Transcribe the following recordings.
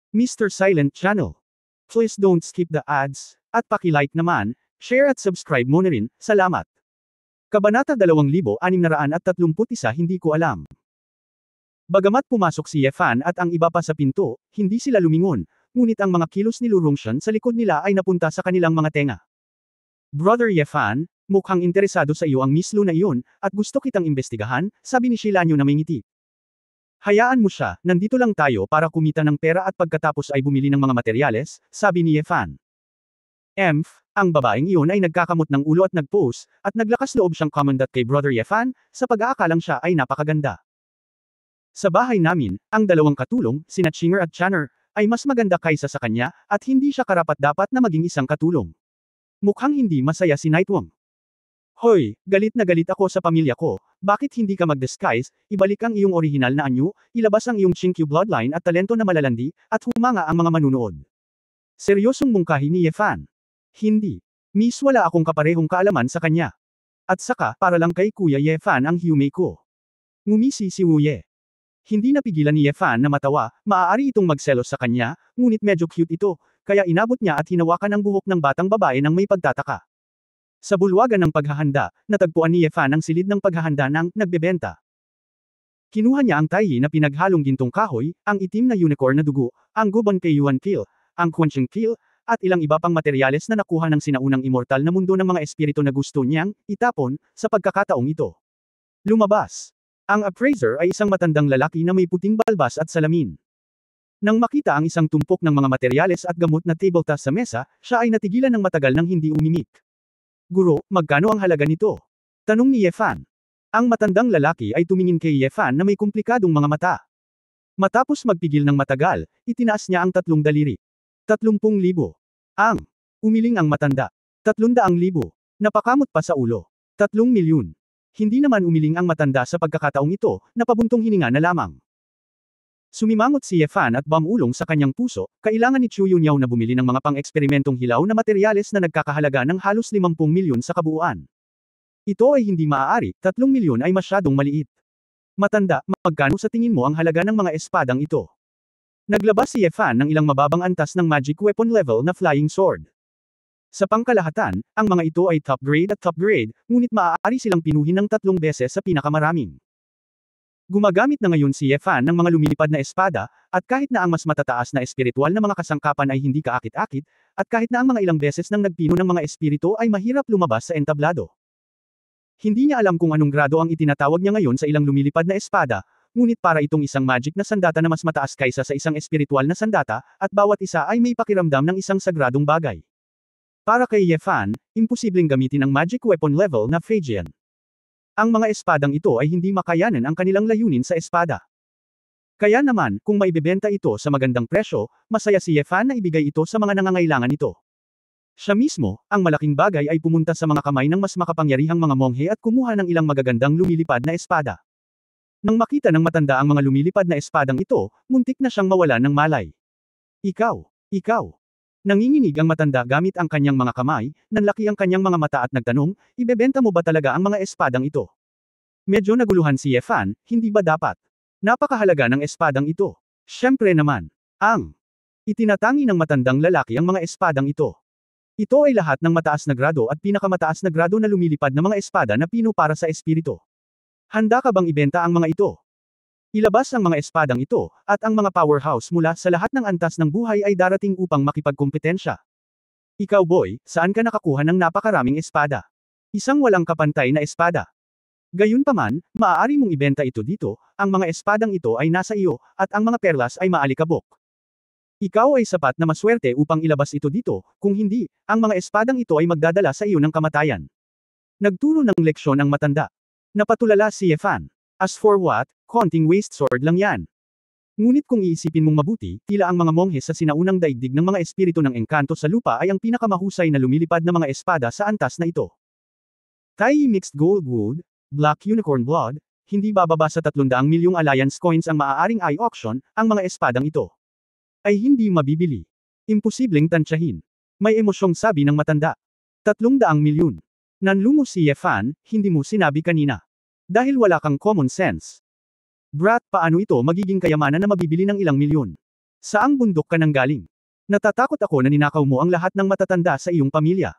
Mr. Silent Channel. Please don't skip the ads, at paki-like naman, share at subscribe mo na rin, salamat. Kabanata 2631 Hindi ko alam. Bagamat pumasok si Yefan at ang iba pa sa pinto, hindi sila lumingon, ngunit ang mga kilos ni Lu Rongshan sa likod nila ay napunta sa kanilang mga tenga. Brother Yefan, mukhang interesado sa iyo ang Miss Lu na iyon, at gusto kitang imbestigahan, sabi ni Shilanyo na may ngiti. Hayaan mo siya, nandito lang tayo para kumita ng pera at pagkatapos ay bumili ng mga materyales, sabi ni Yefan. Ang babaeng iyon ay nagkakamot ng ulo at nag-pose, at naglakas loob siyang commendat kay Brother Yefan, sa pag-aakalang siya ay napakaganda. Sa bahay namin, ang dalawang katulong, sina Chinger at Channer, ay mas maganda kaysa sa kanya, at hindi siya karapat-dapat na maging isang katulong. Mukhang hindi masaya si Nightwing. Hoy, galit na galit ako sa pamilya ko, bakit hindi ka mag-disguise, ibalik ang iyong orihinal na anyo, ilabas ang iyong Chinkyu bloodline at talento na malalandi, at humanga ang mga manunood. Seryosong mungkahi ni Yefan. Hindi. Miss, wala akong kaparehong kaalaman sa kanya. At saka, para lang kay Kuya Yefan ang hyume ko. Ngumisi si Wuye. Hindi napigilan ni Yefan na matawa, maaari itong magselos sa kanya, ngunit medyo cute ito, kaya inabot niya at hinawakan ang buhok ng batang babae nang may pagtataka. Sa bulwagan ng paghahanda, natagpuan ni Yefan ang silid ng paghahanda ng nagbebenta. Kinuha niya ang taiyi na pinaghalong gintong kahoy, ang itim na unicorn na dugo, ang Gubon kay Yuan Kill, ang Quenching Kill, at ilang iba pang materyales na nakuha ng sinaunang immortal na mundo ng mga espiritu na gusto niyang itapon sa pagkakataong ito. Lumabas. Ang appraiser ay isang matandang lalaki na may puting balbas at salamin. Nang makita ang isang tumpok ng mga materyales at gamot na tabletop sa mesa, siya ay natigilan ng matagal nang hindi umimik. Guro, magkano ang halaga nito? Tanong ni Yefan. Ang matandang lalaki ay tumingin kay Yefan na may komplikadong mga mata. Matapos magpigil ng matagal, itinaas niya ang 3 daliri. 30,000. Umiling ang matanda. 300,000. Napakamot pa sa ulo. 3 milyon. Hindi naman umiling ang matanda sa pagkakataong ito, napabuntong hininga na lamang. Sumimangot si Yefan at bumulong sa kanyang puso, kailangan ni Chu Yunyao na bumili ng mga pang-eksperimentong hilaw na materyales na nagkakahalaga ng halos 50 milyon sa kabuuan. Ito ay hindi maaari, 3 milyon ay masyadong maliit. Matanda, magkano sa tingin mo ang halaga ng mga espadang ito? Naglabas si Yefan ng ilang mababang antas ng magic weapon level na flying sword. Sa pangkalahatan, ang mga ito ay top grade, ngunit maaari silang pinuhin ng 3 beses sa pinakamaraming. Gumagamit na ngayon si Yefan ng mga lumilipad na espada, at kahit na ang mas matataas na espiritual na mga kasangkapan ay hindi kaakit-akit, at kahit na ang mga ilang beses nang nagpino ng mga espiritu ay mahirap lumabas sa entablado. Hindi niya alam kung anong grado ang itinatawag niya ngayon sa ilang lumilipad na espada, ngunit para itong isang magic na sandata na mas mataas kaysa sa isang espiritual na sandata, at bawat isa ay may pakiramdam ng isang sagradong bagay. Para kay Yefan, imposibleng gamitin ang magic weapon level na Phaegian. Ang mga espadang ito ay hindi makayanan ang kanilang layunin sa espada. Kaya naman, kung maibebenta ito sa magandang presyo, masaya si Yefan na ibigay ito sa mga nangangailangan nito. Siya mismo, ang malaking bagay ay pumunta sa mga kamay ng mas makapangyarihang mga monghe at kumuha ng ilang magagandang lumilipad na espada. Nang makita ng matanda ang mga lumilipad na espadang ito, muntik na siyang mawalan ng malay. Ikaw. Nanginginig ang matanda gamit ang kanyang mga kamay, nanlaki ang kanyang mga mata at nagtanong, ibebenta mo ba talaga ang mga espadang ito? Medyo naguluhan si Yefan, hindi ba dapat? Napakahalaga ng espadang ito. Siyempre naman. Itinatangi ng matandang lalaki ang mga espadang ito. Ito ay lahat ng mataas na grado at pinakamataas na grado na lumilipad na mga espada na pino para sa espiritu. Handa ka bang ibenta ang mga ito? Ilabas ang mga espadang ito, at ang mga powerhouse mula sa lahat ng antas ng buhay ay darating upang makipagkompetensya. Ikaw boy, saan ka nakakuha ng napakaraming espada? Isang walang kapantay na espada. Gayunpaman, maaari mong ibenta ito dito, ang mga espadang ito ay nasa iyo, at ang mga perlas ay maalikabok. Ikaw ay sapat na maswerte upang ilabas ito dito, kung hindi, ang mga espadang ito ay magdadala sa iyo ng kamatayan. Nagturo ng leksyon ang matanda. Napatulala si Yefan. As for what, konting waste sword lang yan. Ngunit kung iisipin mong mabuti, tila ang mga monghe sa sinaunang daigdig ng mga espiritu ng engkanto sa lupa ay ang pinakamahusay na lumilipad na mga espada sa antas na ito. Taiyi mixed gold wood, black unicorn blood, hindi bababa sa 300 milyong alliance coins ang maaaring i-auction, ang mga espadang ito. Ay hindi mabibili. Imposibleng tansyahin. May emosyong sabi ng matanda. 300 milyon. Nanlumo si Yefan, hindi mo sinabi kanina. Dahil wala kang common sense. Brat, paano ito magiging kayamanan na mabibili ng ilang milyon? Saang bundok ka nanggaling? Natatakot ako na ninakaw mo ang lahat ng matatanda sa iyong pamilya.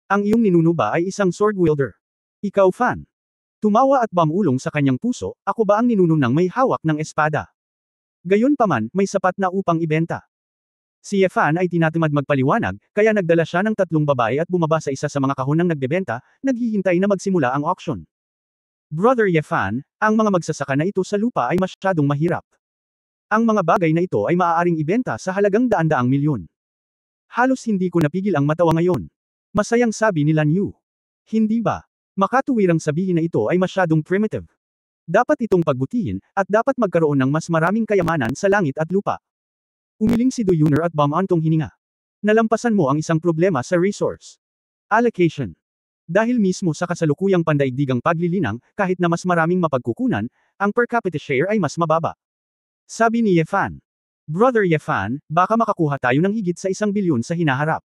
Ang iyong ninuno ba ay isang sword wielder? Ikaw fan. Tumawa at bumulong sa kanyang puso, ako ba ang ninuno ng may hawak ng espada? Gayunpaman, may sapat na upang ibenta. Si Yefan ay tinatamad magpaliwanag, kaya nagdala siya ng 3 babae at bumaba sa isa sa mga kahon ng nagbebenta, naghihintay na magsimula ang auction. Brother Yefan, ang mga magsasaka na ito sa lupa ay masyadong mahirap. Ang mga bagay na ito ay maaaring ibenta sa halagang daan-daang milyon. Halos hindi ko napigil ang matawa ngayon. Masayang sabi ni Lan Yu. Hindi ba? Makatuwirang sabihin na ito ay masyadong primitive. Dapat itong pagbutihin, at dapat magkaroon ng mas maraming kayamanan sa langit at lupa. Umiling si Do Yuner at bumantong hininga. Nalampasan mo ang isang problema sa resource allocation. Dahil mismo sa kasalukuyang pandaigdigang paglilinang, kahit na mas maraming mapagkukunan, ang per capita share ay mas mababa. Sabi ni Yefan. Brother Yefan, baka makakuha tayo ng higit sa 1 bilyon sa hinaharap.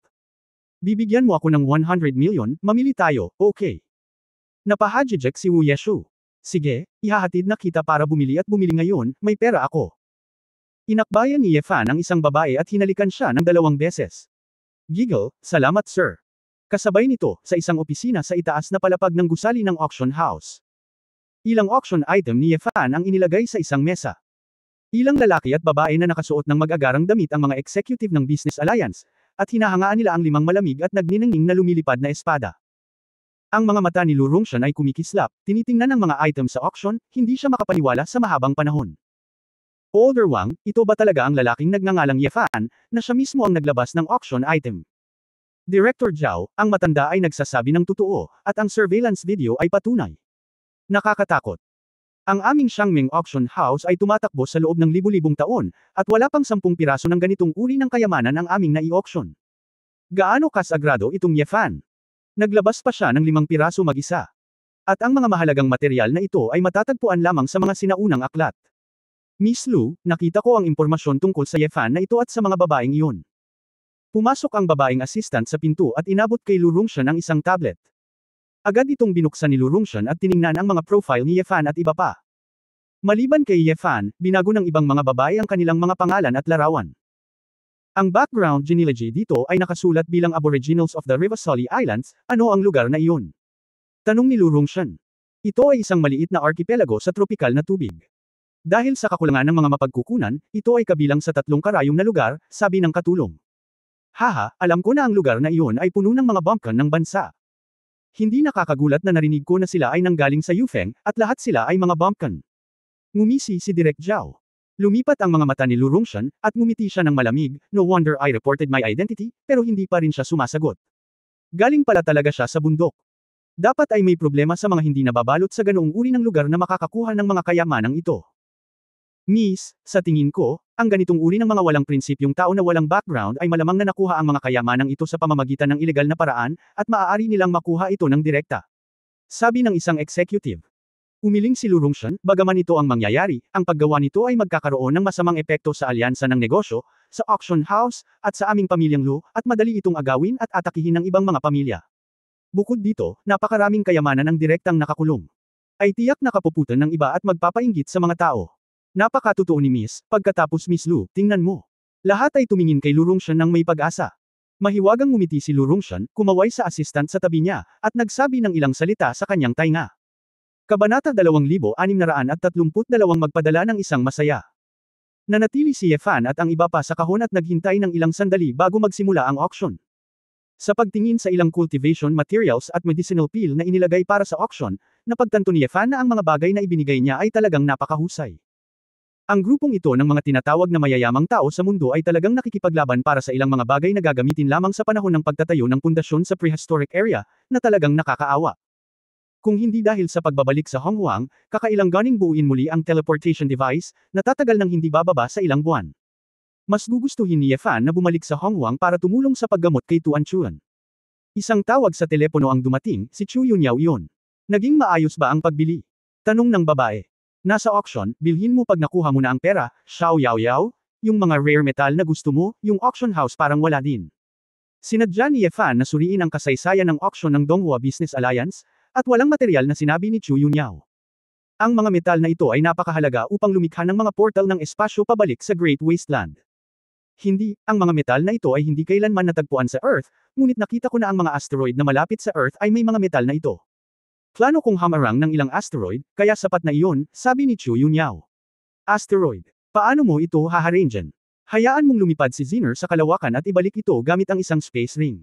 Bibigyan mo ako ng 100 million, mamili tayo, okay. Napahajijek si Wu Yeshu. Sige, ihahatid na kita para bumili at bumili ngayon, may pera ako. Inakbayan ni Yefan ang isang babae at hinalikan siya ng 2 beses. Giggle, salamat sir. Kasabay nito, sa isang opisina sa itaas na palapag ng gusali ng auction house. Ilang auction item ni Yefan ang inilagay sa isang mesa. Ilang lalaki at babae na nakasuot ng mag-agarang damit ang mga executive ng Business Alliance, at hinahangaan nila ang 5 malamig at nagniningning na lumilipad na espada. Ang mga mata ni Lu Rongshan ay kumikislap, tinitingnan ang mga item sa auction, hindi siya makapaniwala sa mahabang panahon. Older Wang, ito ba talaga ang lalaking nagngangalang Yefan, na siya mismo ang naglabas ng auction item? Director Zhao, ang matanda ay nagsasabi ng totoo, at ang surveillance video ay patunay. Nakakatakot. Ang aming Xiangming Auction House ay tumatakbo sa loob ng libu-libong taon, at wala pang 10 piraso ng ganitong uri ng kayamanan ang aming nai-auction. Gaano kasagrado itong Yefan? Naglabas pa siya ng 5 piraso mag-isa. At ang mga mahalagang material na ito ay matatagpuan lamang sa mga sinaunang aklat. Miss Lu, nakita ko ang impormasyon tungkol sa Yefan na ito at sa mga babaeng iyon. Pumasok ang babaeng assistant sa pinto at inabot kay Lu Rongshan ang isang tablet. Agad itong binuksan ni Lu Rongshan at tiningnan ang mga profile ni Yefan at iba pa. Maliban kay Yefan, binago ng ibang mga babae ang kanilang mga pangalan at larawan. Ang background genealogy dito ay nakasulat bilang Aboriginals of the Rivasoli Islands, ano ang lugar na iyon? Tanong ni Lu Rongshan. Ito ay isang maliit na archipelago sa tropikal na tubig. Dahil sa kakulangan ng mga mapagkukunan, ito ay kabilang sa 3 karayom na lugar, sabi ng katulong. Haha, alam ko na ang lugar na iyon ay puno ng mga bumpkin ng bansa. Hindi nakakagulat na narinig ko na sila ay nanggaling sa Yufeng, at lahat sila ay mga bumpkin. Ngumisi si Direk Zhao. Lumipat ang mga mata ni Lu Rongshan, at ngumiti siya ng malamig, no wonder I reported my identity, pero hindi pa rin siya sumasagot. Galing pala talaga siya sa bundok. Dapat ay may problema sa mga hindi nababalot sa ganoong uri ng lugar na makakakuha ng mga kayamanang ito. Miss, sa tingin ko, ang ganitong uri ng mga walang prinsipyong tao na walang background ay malamang na nakuha ang mga kayamanang ito sa pamamagitan ng ilegal na paraan, at maaari nilang makuha ito ng direkta. Sabi ng isang executive. Umiling si Lu Rongshan, bagaman ito ang mangyayari, ang paggawa nito ay magkakaroon ng masamang epekto sa alyansa ng negosyo, sa auction house, at sa aming pamilyang Lu, at madali itong agawin at atakihin ng ibang mga pamilya. Bukod dito, napakaraming kayamanan ang direktang nakakulong. Ay tiyak na kapuputan ng iba at magpapainggit sa mga tao. Napakatotoo ni Miss, pagkatapos Miss Lu, tingnan mo. Lahat ay tumingin kay Lu Rongshan ng may pag-asa. Mahiwagang ngumiti si Lu Rongshan, kumaway sa assistant sa tabi niya, at nagsabi ng ilang salita sa kanyang tainga. Kabanata 2632 magpadala ng isang masaya. Nanatili si Yefan at ang iba pa sa kahon at naghintay ng ilang sandali bago magsimula ang auction. Sa pagtingin sa ilang cultivation materials at medicinal peel na inilagay para sa auction, napagtanto ni Yefan na ang mga bagay na ibinigay niya ay talagang napakahusay. Ang grupong ito ng mga tinatawag na mayayamang tao sa mundo ay talagang nakikipaglaban para sa ilang mga bagay na gagamitin lamang sa panahon ng pagtatayo ng pundasyon sa prehistoric area, na talagang nakakaawa. Kung hindi dahil sa pagbabalik sa Honghuang, kakailang ganing buuin muli ang teleportation device, na tatagal ng hindi bababa sa ilang buwan. Mas gugustuhin ni Yefan na bumalik sa Honghuang para tumulong sa paggamot kay Tuan Chuan. Isang tawag sa telepono ang dumating, si Chu Yunyao iyon. Naging maayos ba ang pagbili? Tanong ng babae. Nasa auction, bilhin mo pag nakuha mo na ang pera, Xiao Yao Yao, yung mga rare metal na gusto mo, yung auction house parang wala din. Sinadya ni Yefan na suriin ang kasaysayan ng auction ng Donghua Business Alliance, at walang material na sinabi ni Chu Yunyao. Ang mga metal na ito ay napakahalaga upang lumikha ng mga portal ng espasyo pabalik sa Great Wasteland. Hindi, ang mga metal na ito ay hindi kailanman natagpuan sa Earth, ngunit nakita ko na ang mga asteroid na malapit sa Earth ay may mga metal na ito. Plano kong hamarang ng ilang asteroid, kaya sapat na iyon, sabi ni Chu Yunyao. Asteroid. Paano mo ito haharangin? Hayaan mong lumipad si Zener sa kalawakan at ibalik ito gamit ang isang space ring.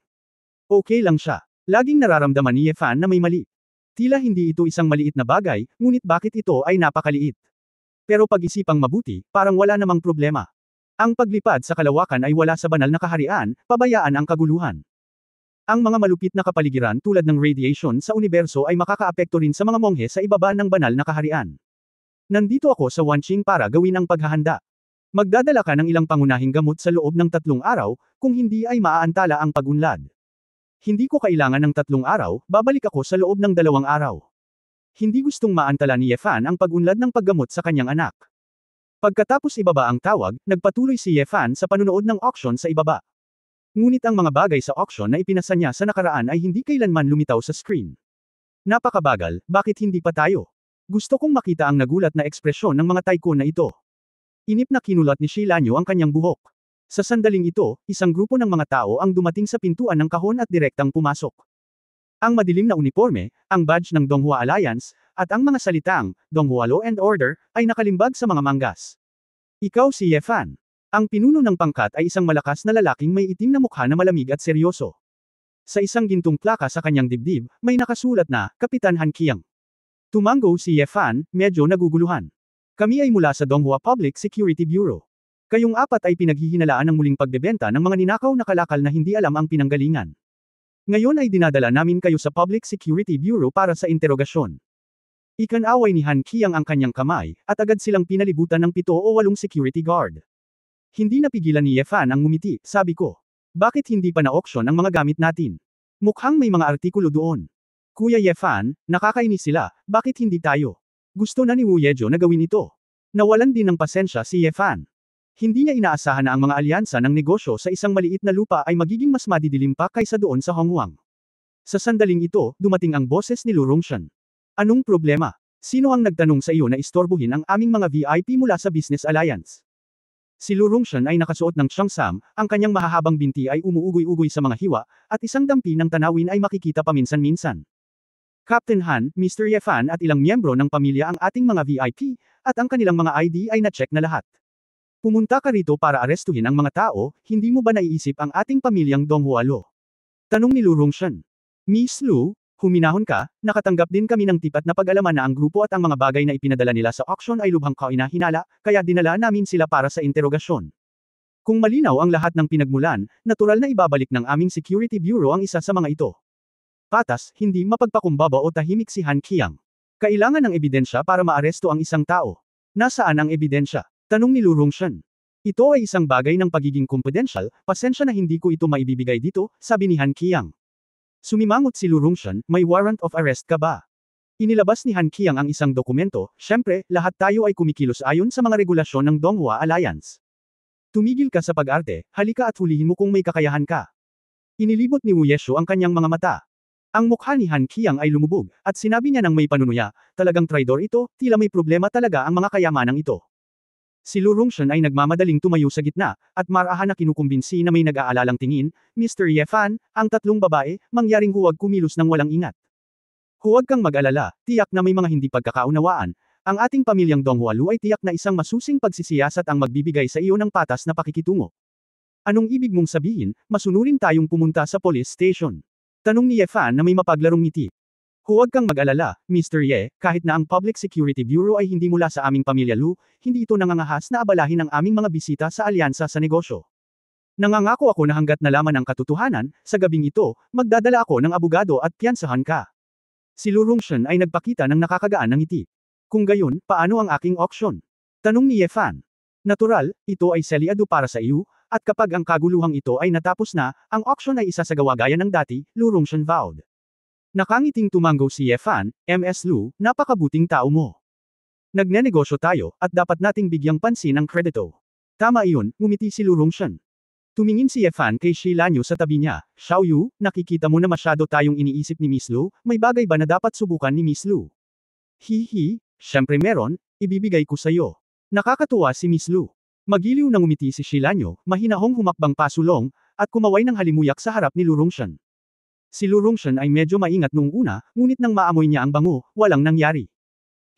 Okay lang siya. Laging nararamdaman ni Yefan na may mali. Tila hindi ito isang maliit na bagay, ngunit bakit ito ay napakaliit? Pero pag-isipang mabuti, parang wala namang problema. Ang paglipad sa kalawakan ay wala sa banal na kaharian, pabayaan ang kaguluhan. Ang mga malupit na kapaligiran tulad ng radiation sa universo ay makakaapekto rin sa mga monghe sa ibaba ng banal na kaharian. Nandito ako sa Wanqing para gawin ang paghahanda. Magdadala ka ng ilang pangunahing gamot sa loob ng 3 araw, kung hindi ay maaantala ang pagunlad. Hindi ko kailangan ng 3 araw, babalik ako sa loob ng 2 araw. Hindi gustong maantala ni Yefan ang pagunlad ng paggamot sa kanyang anak. Pagkatapos ibaba ang tawag, nagpatuloy si Yefan sa panunood ng auction sa ibaba. Ngunit ang mga bagay sa auction na ipinasa niya sa nakaraan ay hindi kailanman lumitaw sa screen. Napakabagal, bakit hindi pa tayo? Gusto kong makita ang nagulat na ekspresyon ng mga tycoon na ito. Inip na kinulat ni Shilanyo ang kanyang buhok. Sa sandaling ito, isang grupo ng mga tao ang dumating sa pintuan ng kahon at direktang pumasok. Ang madilim na uniforme, ang badge ng Donghua Alliance, at ang mga salitang, Donghua Law and Order, ay nakalimbag sa mga manggas. Ikaw si Yefan. Ang pinuno ng pangkat ay isang malakas na lalaking may itim na mukha na malamig at seryoso. Sa isang gintong plaka sa kanyang dibdib, may nakasulat na, Kapitan Han Qiang. Tumango si Yefan, medyo naguguluhan. Kami ay mula sa Donghua Public Security Bureau. Kayong 4 ay pinaghihinalaan ng muling pagbebenta ng mga ninakaw na kalakal na hindi alam ang pinanggalingan. Ngayon ay dinadala namin kayo sa Public Security Bureau para sa interogasyon. Ikanaway ni Han Qiang ang kanyang kamay, at agad silang pinalibutan ng 7 o 8 security guard. Hindi napigilan ni Yefan ang ngumiti, sabi ko. Bakit hindi pa na-auction ang mga gamit natin? Mukhang may mga artikulo doon. Kuya Yefan, nakakainis sila, bakit hindi tayo? Gusto na ni Wu Yejo na gawin ito. Nawalan din ng pasensya si Yefan. Hindi niya inaasahan na ang mga alyansa ng negosyo sa isang maliit na lupa ay magiging mas madidilim pa kaysa doon sa Honghuang. Sa sandaling ito, dumating ang boses ni Lu Rongshan. Anong problema? Sino ang nagtanong sa iyo na istorbohin ang aming mga VIP mula sa Business Alliance? Si Lu Rongshan ay nakasuot ng Cheongsam, ang kanyang mahahabang binti ay umuugoy-ugoy sa mga hiwa, at isang dampi ng tanawin ay makikita paminsan-minsan. Captain Han, Mr. Yefan at ilang miyembro ng pamilya ang ating mga VIP, at ang kanilang mga ID ay na-check na lahat. Pumunta ka rito para arestuhin ang mga tao, hindi mo ba naiisip ang ating pamilyang Donghua Law? Tanong ni Lu Rongshan. Miss Lu, huminahon ka, nakatanggap din kami ng tipat na pag-alaman na ang grupo at ang mga bagay na ipinadala nila sa auction ay lubhang kainahinala, kaya dinala namin sila para sa interogasyon. Kung malinaw ang lahat ng pinagmulan, natural na ibabalik ng aming Security Bureau ang isa sa mga ito. Patas, hindi mapagpakumbaba o tahimik si Han Qiang. Kailangan ng ebidensya para maaresto ang isang tao. Nasaan ang ebidensya? Tanong ni Lu Rongshan. Ito ay isang bagay ng pagiging confidential, pasensya na hindi ko ito maibibigay dito, sabi ni Han Qiang. Sumimangot si Lu Rongshan, may warrant of arrest ka ba? Inilabas ni Han Qiang ang isang dokumento, syempre, lahat tayo ay kumikilos ayon sa mga regulasyon ng Donghua Alliance. Tumigil ka sa pag-arte, halika at hulihin mo kung may kakayahan ka. Inilibot ni Wu Yeshu ang kanyang mga mata. Ang mukha ni Han Qiang ay lumubog, at sinabi niya ng may panunuya, talagang traidor ito, tila may problema talaga ang mga kayamanang ito. Si Lu Rongshan ay nagmamadaling tumayo sa gitna, at marahan na kinukumbinsi na may nag-aalalang tingin, Mr. Yefan, ang 3 babae, mangyaring huwag kumilos ng walang ingat. Huwag kang mag-alala, tiyak na may mga hindi pagkakaunawaan, ang ating pamilyang Donghua Lu ay tiyak na isang masusing pagsisiyasat ang magbibigay sa iyo ng patas na pakikitungo. Anong ibig mong sabihin, masunurin tayong pumunta sa police station? Tanong ni Yefan na may mapaglarong ngiti. Huwag kang mag-alala, Mr. Ye, kahit na ang Public Security Bureau ay hindi mula sa aming pamilya Lu, hindi ito nangangahas na abalahin ang aming mga bisita sa alyansa sa negosyo. Nangangako ako na hanggat nalaman ang katotohanan, sa gabing ito, magdadala ako ng abogado at piyansahan ka. Si Lu Rongshan ay nagpakita ng nakakagaan ng ngiti. Kung gayon, paano ang aking auction? Tanong ni Yefan. Natural, ito ay selyado para sa iyo, at kapag ang kaguluhang ito ay natapos na, ang auction ay isasagawa gaya ng dati, Lu Rongshan vowed. Nakangiting tumango si Yefan, Ms. Lu, napakabuting tao mo. Nagnenegosyo tayo, at dapat nating bigyang pansin ang kredito. Tama iyon, ngumiti si Lu Rongshan. Tumingin si Yefan kay Shilanyo sa tabi niya, Xiaoyu, nakikita mo na masyado tayong iniisip ni Miss Lu, may bagay ba na dapat subukan ni Miss Lu? Hihi, syempre meron, ibibigay ko sa iyo. Nakakatuwa si Miss Lu. Magiliw na ngumiti si Shilanyo, mahinahong humakbang pasulong, at kumaway ng halimuyak sa harap ni Lu Rongshan. Si Lu Rongshan ay medyo maingat noong una, ngunit nang maamoy niya ang bango, walang nangyari.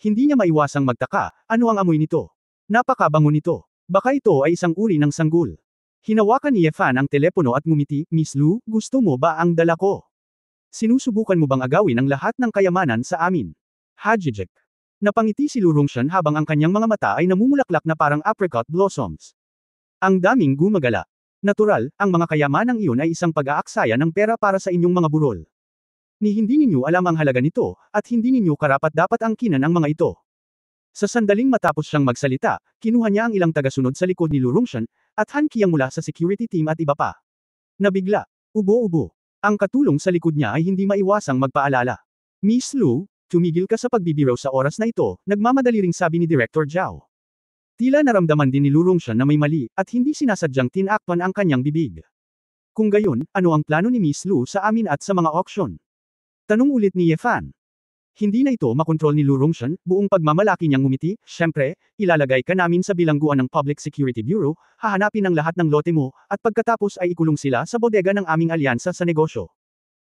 Hindi niya maiwasang magtaka, ano ang amoy nito? Napakabango nito. Baka ito ay isang uri ng sanggol. Hinawakan ni Ye Fan ang telepono at ngumiti, Miss Lu, gusto mo ba ang dala ko? Sinusubukan mo bang agawin ang lahat ng kayamanan sa amin? Hajijek. Napangiti si Lu Rongshan habang ang kanyang mga mata ay namumulaklak na parang apricot blossoms. Ang daming gumagala. Natural, ang mga kayamanang iyon ay isang pag-aaksaya ng pera para sa inyong mga burol. Ni hindi ninyo alam ang halaga nito, at hindi ninyo karapat-dapat angkinan ang mga ito. Sa sandaling matapos siyang magsalita, kinuha niya ang ilang tagasunod sa likod ni Lu Rongshan, at Han Qiang mula sa security team at iba pa. Nabigla. Ubo-ubo. Ang katulong sa likod niya ay hindi maiwasang magpaalala. Miss Lu, tumigil ka sa pagbibiro sa oras na ito, nagmamadali ring sabi ni Director Zhao. Tila naramdaman din ni Lu Rongshan na may mali, at hindi sinasadyang tinakpan ang kanyang bibig. Kung gayon, ano ang plano ni Miss Lu sa amin at sa mga auction? Tanong ulit ni Ye Fan. Hindi na ito makontrol ni Lu Rongshan, buong pagmamalaki niyang ngumiti, syempre, ilalagay ka namin sa bilangguan ng Public Security Bureau, hahanapin ang lahat ng lote mo, at pagkatapos ay ikulong sila sa bodega ng aming alyansa sa negosyo.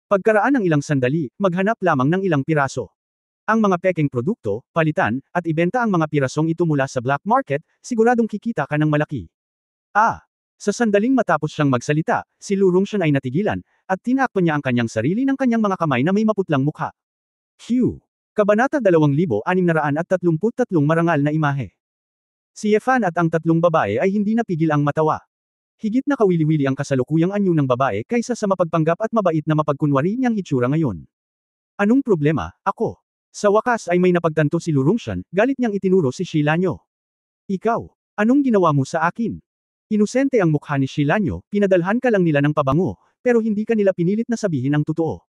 Pagkaraan ng ilang sandali, maghanap lamang ng ilang piraso. Ang mga pekeng produkto, palitan, at ibenta ang mga pirasong ito mula sa black market, siguradong kikita ka ng malaki. Sa sandaling matapos siyang magsalita, si Lu Rongshan ay natigilan, at tinakpan niya ang kanyang sarili ng kanyang mga kamay na may maputlang mukha. Q. Kabanata 2633 Marangal na imahe. Si Ye Fan at ang tatlong babae ay hindi napigil ang matawa. Higit na kawili-wili ang kasalukuyang anyo ng babae kaysa sa mapagpanggap at mabait na mapagkunwari niyang hitsura ngayon. Anong problema, ako? Sa wakas ay may napagtanto si Lu Rongshan, galit niyang itinuro si Shilanyo. Ikaw, anong ginawa mo sa akin? Inosente ang mukha ni Shilanyo, pinadalhan ka lang nila ng pabango, pero hindi ka nila pinilit na sabihin ang totoo.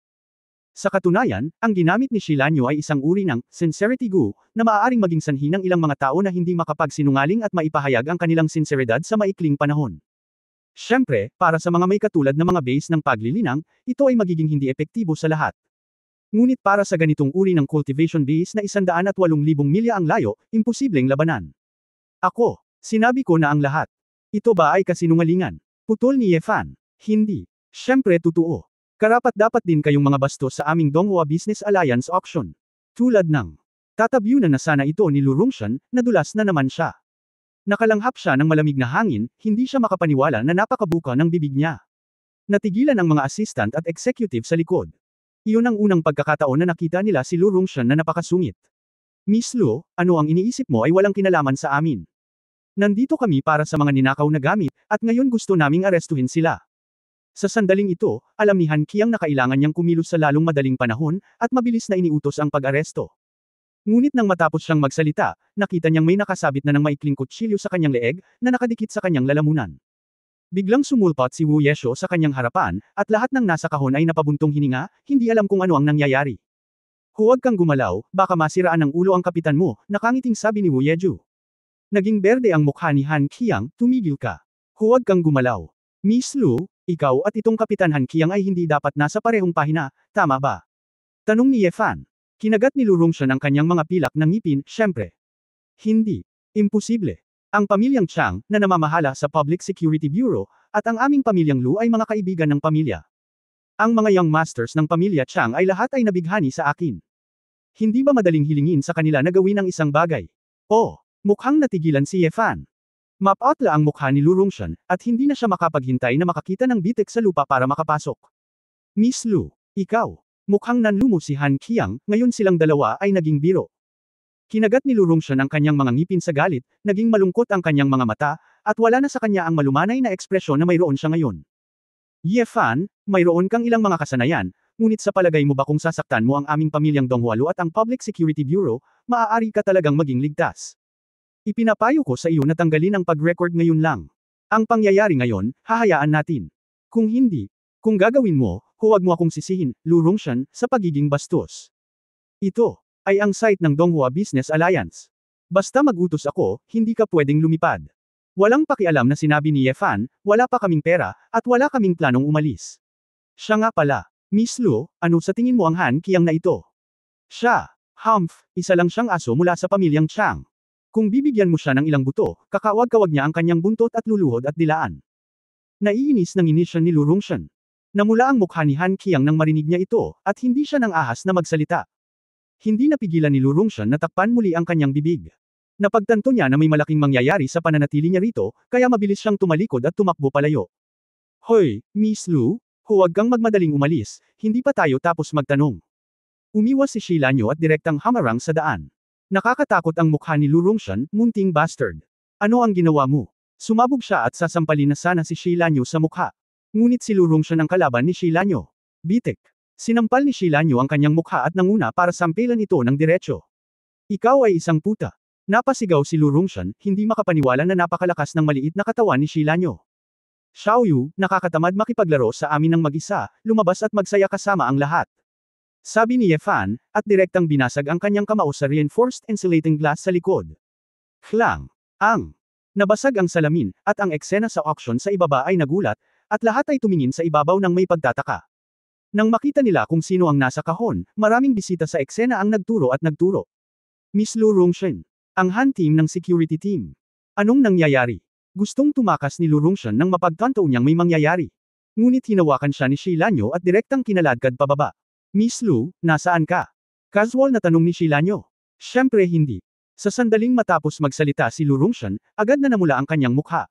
Sa katunayan, ang ginamit ni Shilanyo ay isang uri ng sincerity glue na maaaring maging sanhi ng ilang mga tao na hindi makapagsinungaling at maipahayag ang kanilang sinseridad sa maikling panahon. Siyempre, para sa mga may katulad na mga base ng paglilinang, ito ay magiging hindi epektibo sa lahat. Ngunit para sa ganitong uri ng cultivation base na 108,000 milya ang layo, imposibleng labanan. Ako, sinabi ko na ang lahat. Ito ba ay kasinungalingan? Putol ni Ye Fan. Hindi. Siyempre totoo. Karapat-dapat din kayong mga bastos sa aming Donghua Business Alliance auction. Tulad ng tatabyunan na sana ito ni Lu Rongshan, nadulas na naman siya. Nakalanghap siya ng malamig na hangin, hindi siya makapaniwala na napakabuka ng bibig niya. Natigilan ang mga assistant at executive sa likod. Iyon ang unang pagkakataon na nakita nila si Lu Rongshan na napakasungit. Miss Lu, ano ang iniisip mo ay walang kinalaman sa amin. Nandito kami para sa mga ninakaw na gamit, at ngayon gusto naming arestuhin sila. Sa sandaling ito, alam ni Han Qiang na kailangan niyang kumilos sa lalong madaling panahon, at mabilis na iniutos ang pag-aresto. Ngunit nang matapos siyang magsalita, nakita niyang may nakasabit na ng maikling kutsilyo sa kanyang leeg, na nakadikit sa kanyang lalamunan. Biglang sumulpot si Wu Yesho sa kanyang harapan, at lahat ng nasa kahon ay napabuntong hininga, hindi alam kung ano ang nangyayari. Huwag kang gumalaw, baka masiraan ng ulo ang kapitan mo, nakangiting sabi ni Wu Yeju. Naging berde ang mukha ni Han Qiang, tumigil ka. Huwag kang gumalaw. Miss Lu, ikaw at itong Kapitan Han Qiang ay hindi dapat nasa parehong pahina, tama ba? Tanong ni Ye Fan. Kinagat ni Lu Rongshan ang kanyang mga pilak ng ngipin, syempre. Hindi. Imposible. Ang pamilyang Chang, na namamahala sa Public Security Bureau, at ang aming pamilyang Lu ay mga kaibigan ng pamilya. Ang mga young masters ng pamilya Chang ay lahat ay nabighani sa akin. Hindi ba madaling hilingin sa kanila na gawin ang isang bagay? Oh, mukhang natigilan si Ye Fan. Mapatla ang mukha ni Lu Rongshan, at hindi na siya makapaghintay na makakita ng bitik sa lupa para makapasok. Miss Lu, ikaw, mukhang nanlumo si Han Qiang, ngayon silang dalawa ay naging biro. Kinagat ni Lu Rongshan ang kanyang mga ngipin sa galit, naging malungkot ang kanyang mga mata, at wala na sa kanya ang malumanay na ekspresyon na mayroon siya ngayon. Ye Fan, mayroon kang ilang mga kasanayan, ngunit sa palagay mo ba kung sasaktan mo ang aming pamilyang Donghualu at ang Public Security Bureau, maaari ka talagang maging ligtas. Ipinapayo ko sa iyo na tanggalin ang pag-record ngayon lang. Ang pangyayari ngayon, hahayaan natin. Kung hindi, kung gagawin mo, huwag mo akong sisihin, Lu Rongshan, sa pagiging bastos. Ito ay ang site ng Donghua Business Alliance. Basta mag-utos ako, hindi ka pwedeng lumipad. Walang pakialam na sinabi ni Ye Fan, wala pa kaming pera, at wala kaming planong umalis. Siya nga pala, Miss Lu, ano sa tingin mo ang Han Qiang na ito? Siya, Humph, isa lang siyang aso mula sa pamilyang Chang. Kung bibigyan mo siya ng ilang buto, kakawag-kawag niya ang kanyang buntot at luluhod at dilaan. Naiinis ng inis siya ni Lu Rongshan. Namula ang mukha ni Han Qiang nang marinig niya ito, at hindi siya nang ahas na magsalita. Hindi napigilan ni Lu Rongshan na takpan muli ang kanyang bibig. Napagtanto niya na may malaking mangyayari sa pananatili niya rito, kaya mabilis siyang tumalikod at tumakbo palayo. Hoy, Miss Lu, huwag kang magmadaling umalis, hindi pa tayo tapos magtanong. Umiwas si Shi Lanyo at direktang hamarang sa daan. Nakakatakot ang mukha ni Lu Rongshan, munting bastard. Ano ang ginawa mo? Sumabog siya at sasampalin na sana si Shi Lanyo sa mukha. Ngunit si Lu Rongshan ang kalaban ni Shi Lanyo. Bitik. Sinampal ni Shi Lanyo ang kanyang mukha at nanguna para sampilan ito ng diretsyo. Ikaw ay isang puta. Napasigaw si Lu Rongshan, hindi makapaniwala na napakalakas ng maliit na katawan ni Shi Lanyo. Xiaoyu, nakakatamad makipaglaro sa amin ng mag-isa, lumabas at magsaya kasama ang lahat. Sabi ni Ye Fan, at direktang binasag ang kanyang kamao sa reinforced insulating glass sa likod. Klang! Ang! Nabasag ang salamin, at ang eksena sa auction sa ibaba ay nagulat, at lahat ay tumingin sa ibabaw ng may pagtataka. Nang makita nila kung sino ang nasa kahon, maraming bisita sa eksena ang nagturo at nagturo. Miss Lu Rongshan. Ang Han team ng security team. Anong nangyayari? Gustong tumakas ni Lu Rongshan nang mapagtanto niyang may mangyayari. Ngunit hinawakan siya ni Shi Lanyo at direktang kinaladkad pababa. Miss Lu, nasaan ka? Casual na tanong ni Shi Lanyo. Siyempre hindi. Sa sandaling matapos magsalita si Lu Rongshan, agad na namula ang kanyang mukha.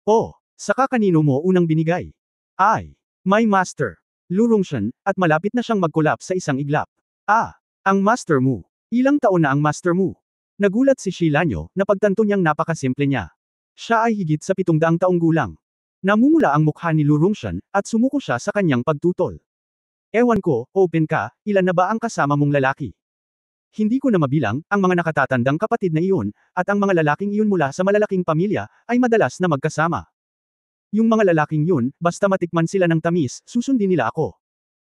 Oh, saka kanino mo unang binigay? Ay, my master. Lu Rongshan, at malapit na siyang mag-collapse sa isang iglap. Ah, ang master mo. Ilang taon na ang master mo? Nagulat si Shi Lanyo, napagtanto niyang napakasimple niya. Siya ay higit sa 700 taong gulang. Namumula ang mukha ni Lu Rongshan, at sumuko siya sa kanyang pagtutol. Ewan ko, open ka, ilan na ba ang kasama mong lalaki? Hindi ko na mabilang, ang mga nakatatandang kapatid na iyon, at ang mga lalaking iyon mula sa malalaking pamilya, ay madalas na magkasama. Yung mga lalaking yun, basta matikman sila ng tamis, susundin nila ako.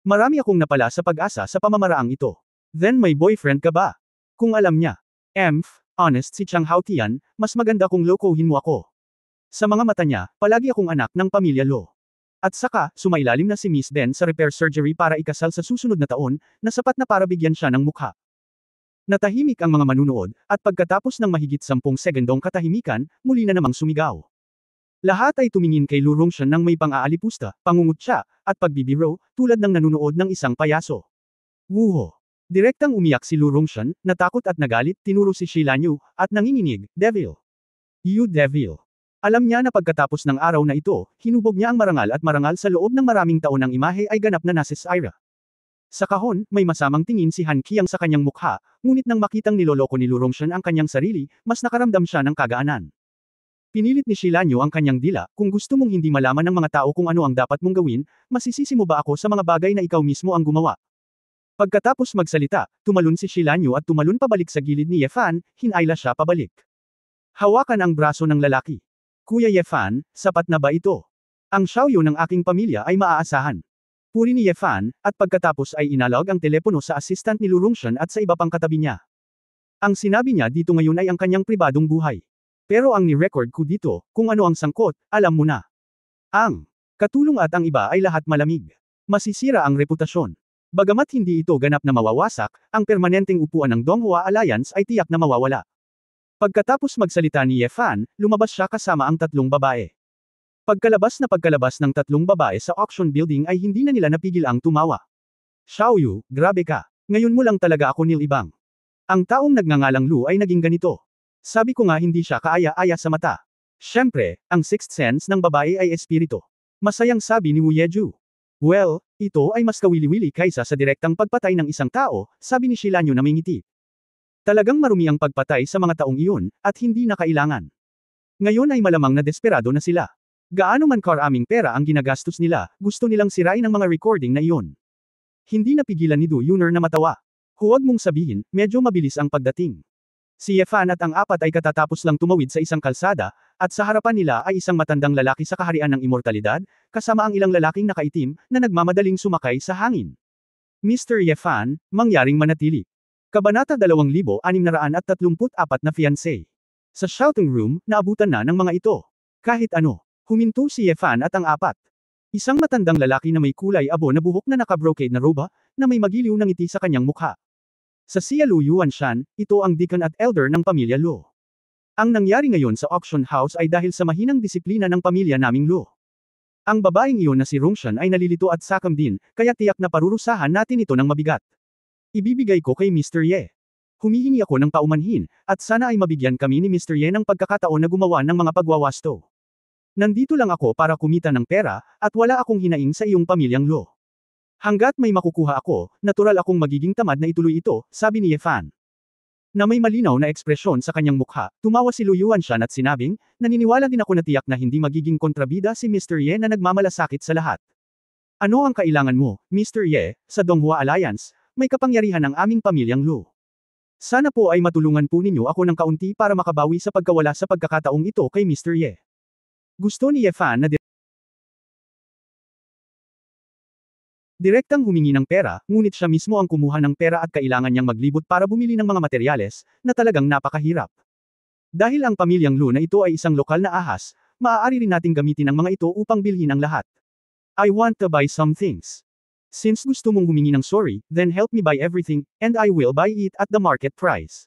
Marami akong napala sa pag-asa sa pamamaraang ito. Then may boyfriend ka ba? Kung alam niya. Honest si Chang Haotian, mas maganda kung lokohin mo ako. Sa mga mata niya, palagi akong anak ng pamilya Lo. At saka, sumailalim na si Miss Ben sa repair surgery para ikasal sa susunod na taon, na sapat na para bigyan siya ng mukha. Natahimik ang mga manunood, at pagkatapos ng mahigit 10 segundong katahimikan, muli na namang sumigaw. Lahat ay tumingin kay Lu Rongshan ng may pang-aalipusta, pangungutya, at pagbibiro, tulad ng nanunood ng isang payaso. Wuho! Direktang umiyak si Lu Rongshan, natakot at nagalit, tinuro si Shi Lanyo, at nanginginig, Devil! You devil! Alam niya na pagkatapos ng araw na ito, hinubog niya ang marangal at marangal sa loob ng maraming taon ng imahe ay ganap na nasisira. Sa kahon, may masamang tingin si Han Qiang sa kanyang mukha, ngunit nang makitang niloloko ni Lu Rongshan ang kanyang sarili, mas nakaramdam siya ng kagaanan. Pinilit ni Shi Lanyo ang kanyang dila, kung gusto mong hindi malaman ng mga tao kung ano ang dapat mong gawin, masisisi mo ba ako sa mga bagay na ikaw mismo ang gumawa? Pagkatapos magsalita, tumalon si Shi Lanyo at tumalon pabalik sa gilid ni Ye Fan, hinayla siya pabalik. Hawakan ang braso ng lalaki. Kuya Ye Fan, sapat na ba ito? Ang Xiaoyu ng aking pamilya ay maaasahan. Puri ni Ye Fan, at pagkatapos ay inalog ang telepono sa assistant ni Lu Rongshan at sa iba pang katabi niya. Ang sinabi niya dito ngayon ay ang kanyang pribadong buhay. Pero ang ni-record ko dito, kung ano ang sangkot, alam mo na. Ang katulong at ang iba ay lahat malamig. Masisira ang reputasyon. Bagamat hindi ito ganap na mawawasak, ang permanenteng upuan ng Donghua Alliance ay tiyak na mawawala. Pagkatapos magsalita ni Ye Fan, lumabas siya kasama ang 3 babae. Pagkalabas ng 3 babae sa auction building ay hindi na nila napigil ang tumawa. Xiaoyu, grabe ka. Ngayon mo lang talaga ako nilibang. Ang taong nagngangalang Lu ay naging ganito. Sabi ko nga hindi siya kaaya-aya sa mata. Siyempre, ang sixth sense ng babae ay espiritu. Masayang sabi ni Wu Yeju. Well, ito ay mas kawili-wili kaysa sa direktang pagpatay ng isang tao, sabi ni Shi Lanyo na may ngiti. Talagang marumi ang pagpatay sa mga taong iyon, at hindi na kailangan. Ngayon ay malamang na desperado na sila. Gaano man karaming pera ang ginagastos nila, gusto nilang sirain ang mga recording na iyon. Hindi napigilan ni Du Yuner na matawa. Huwag mong sabihin, medyo mabilis ang pagdating. Si Ye Fan at ang 4 ay katatapos lang tumawid sa isang kalsada, at sa harapan nila ay isang matandang lalaki sa kaharian ng immortalidad, kasama ang ilang lalaking nakaitim, na nagmamadaling sumakay sa hangin. Mr. Ye Fan, mangyaring manatili. Kabanata 2634 na fiancé. Sa shouting room, naabutan na ng mga ito. Kahit ano, huminto si Ye Fan at ang 4. Isang matandang lalaki na may kulay abo na buhok na naka-brocade na roba, na may magiliw na ngiti sa kanyang mukha. Sa Sia Lu Yuanshan, ito ang deacon at elder ng pamilya Lu. Ang nangyari ngayon sa auction house ay dahil sa mahinang disiplina ng pamilya naming Lu. Ang babaeng iyon na si Rongshan ay nalilito at sakam din, kaya tiyak na parurusahan natin ito ng mabigat. Ibibigay ko kay Mr. Ye. Humihingi ako ng paumanhin, at sana ay mabigyan kami ni Mr. Ye ng pagkakataon na gumawa ng mga pagwawasto. Nandito lang ako para kumita ng pera, at wala akong hinaing sa iyong pamilyang Lu. Hanggat may makukuha ako, natural akong magiging tamad na ituloy ito, sabi ni Ye Fan. Na may malinaw na ekspresyon sa kanyang mukha, tumawa si Lu Yuanshan at sinabing, naniniwala din ako na tiyak na hindi magiging kontrabida si Mr. Ye na nagmamalasakit sa lahat. Ano ang kailangan mo, Mr. Ye, sa Donghua Alliance? May kapangyarihan ang aming pamilyang Lu. Sana po ay matulungan po ninyo ako ng kaunti para makabawi sa pagkawala sa pagkakataong ito kay Mr. Ye. Gusto ni Ye Fan na direktang humingi ng pera, ngunit siya mismo ang kumuha ng pera at kailangan niyang maglibot para bumili ng mga materyales, na talagang napakahirap. Dahil ang pamilyang Lu na ito ay isang lokal na ahas, maaari rin nating gamitin ang mga ito upang bilhin ang lahat. I want to buy some things. Since gusto mong humingi ng sorry, then help me buy everything, and I will buy it at the market price.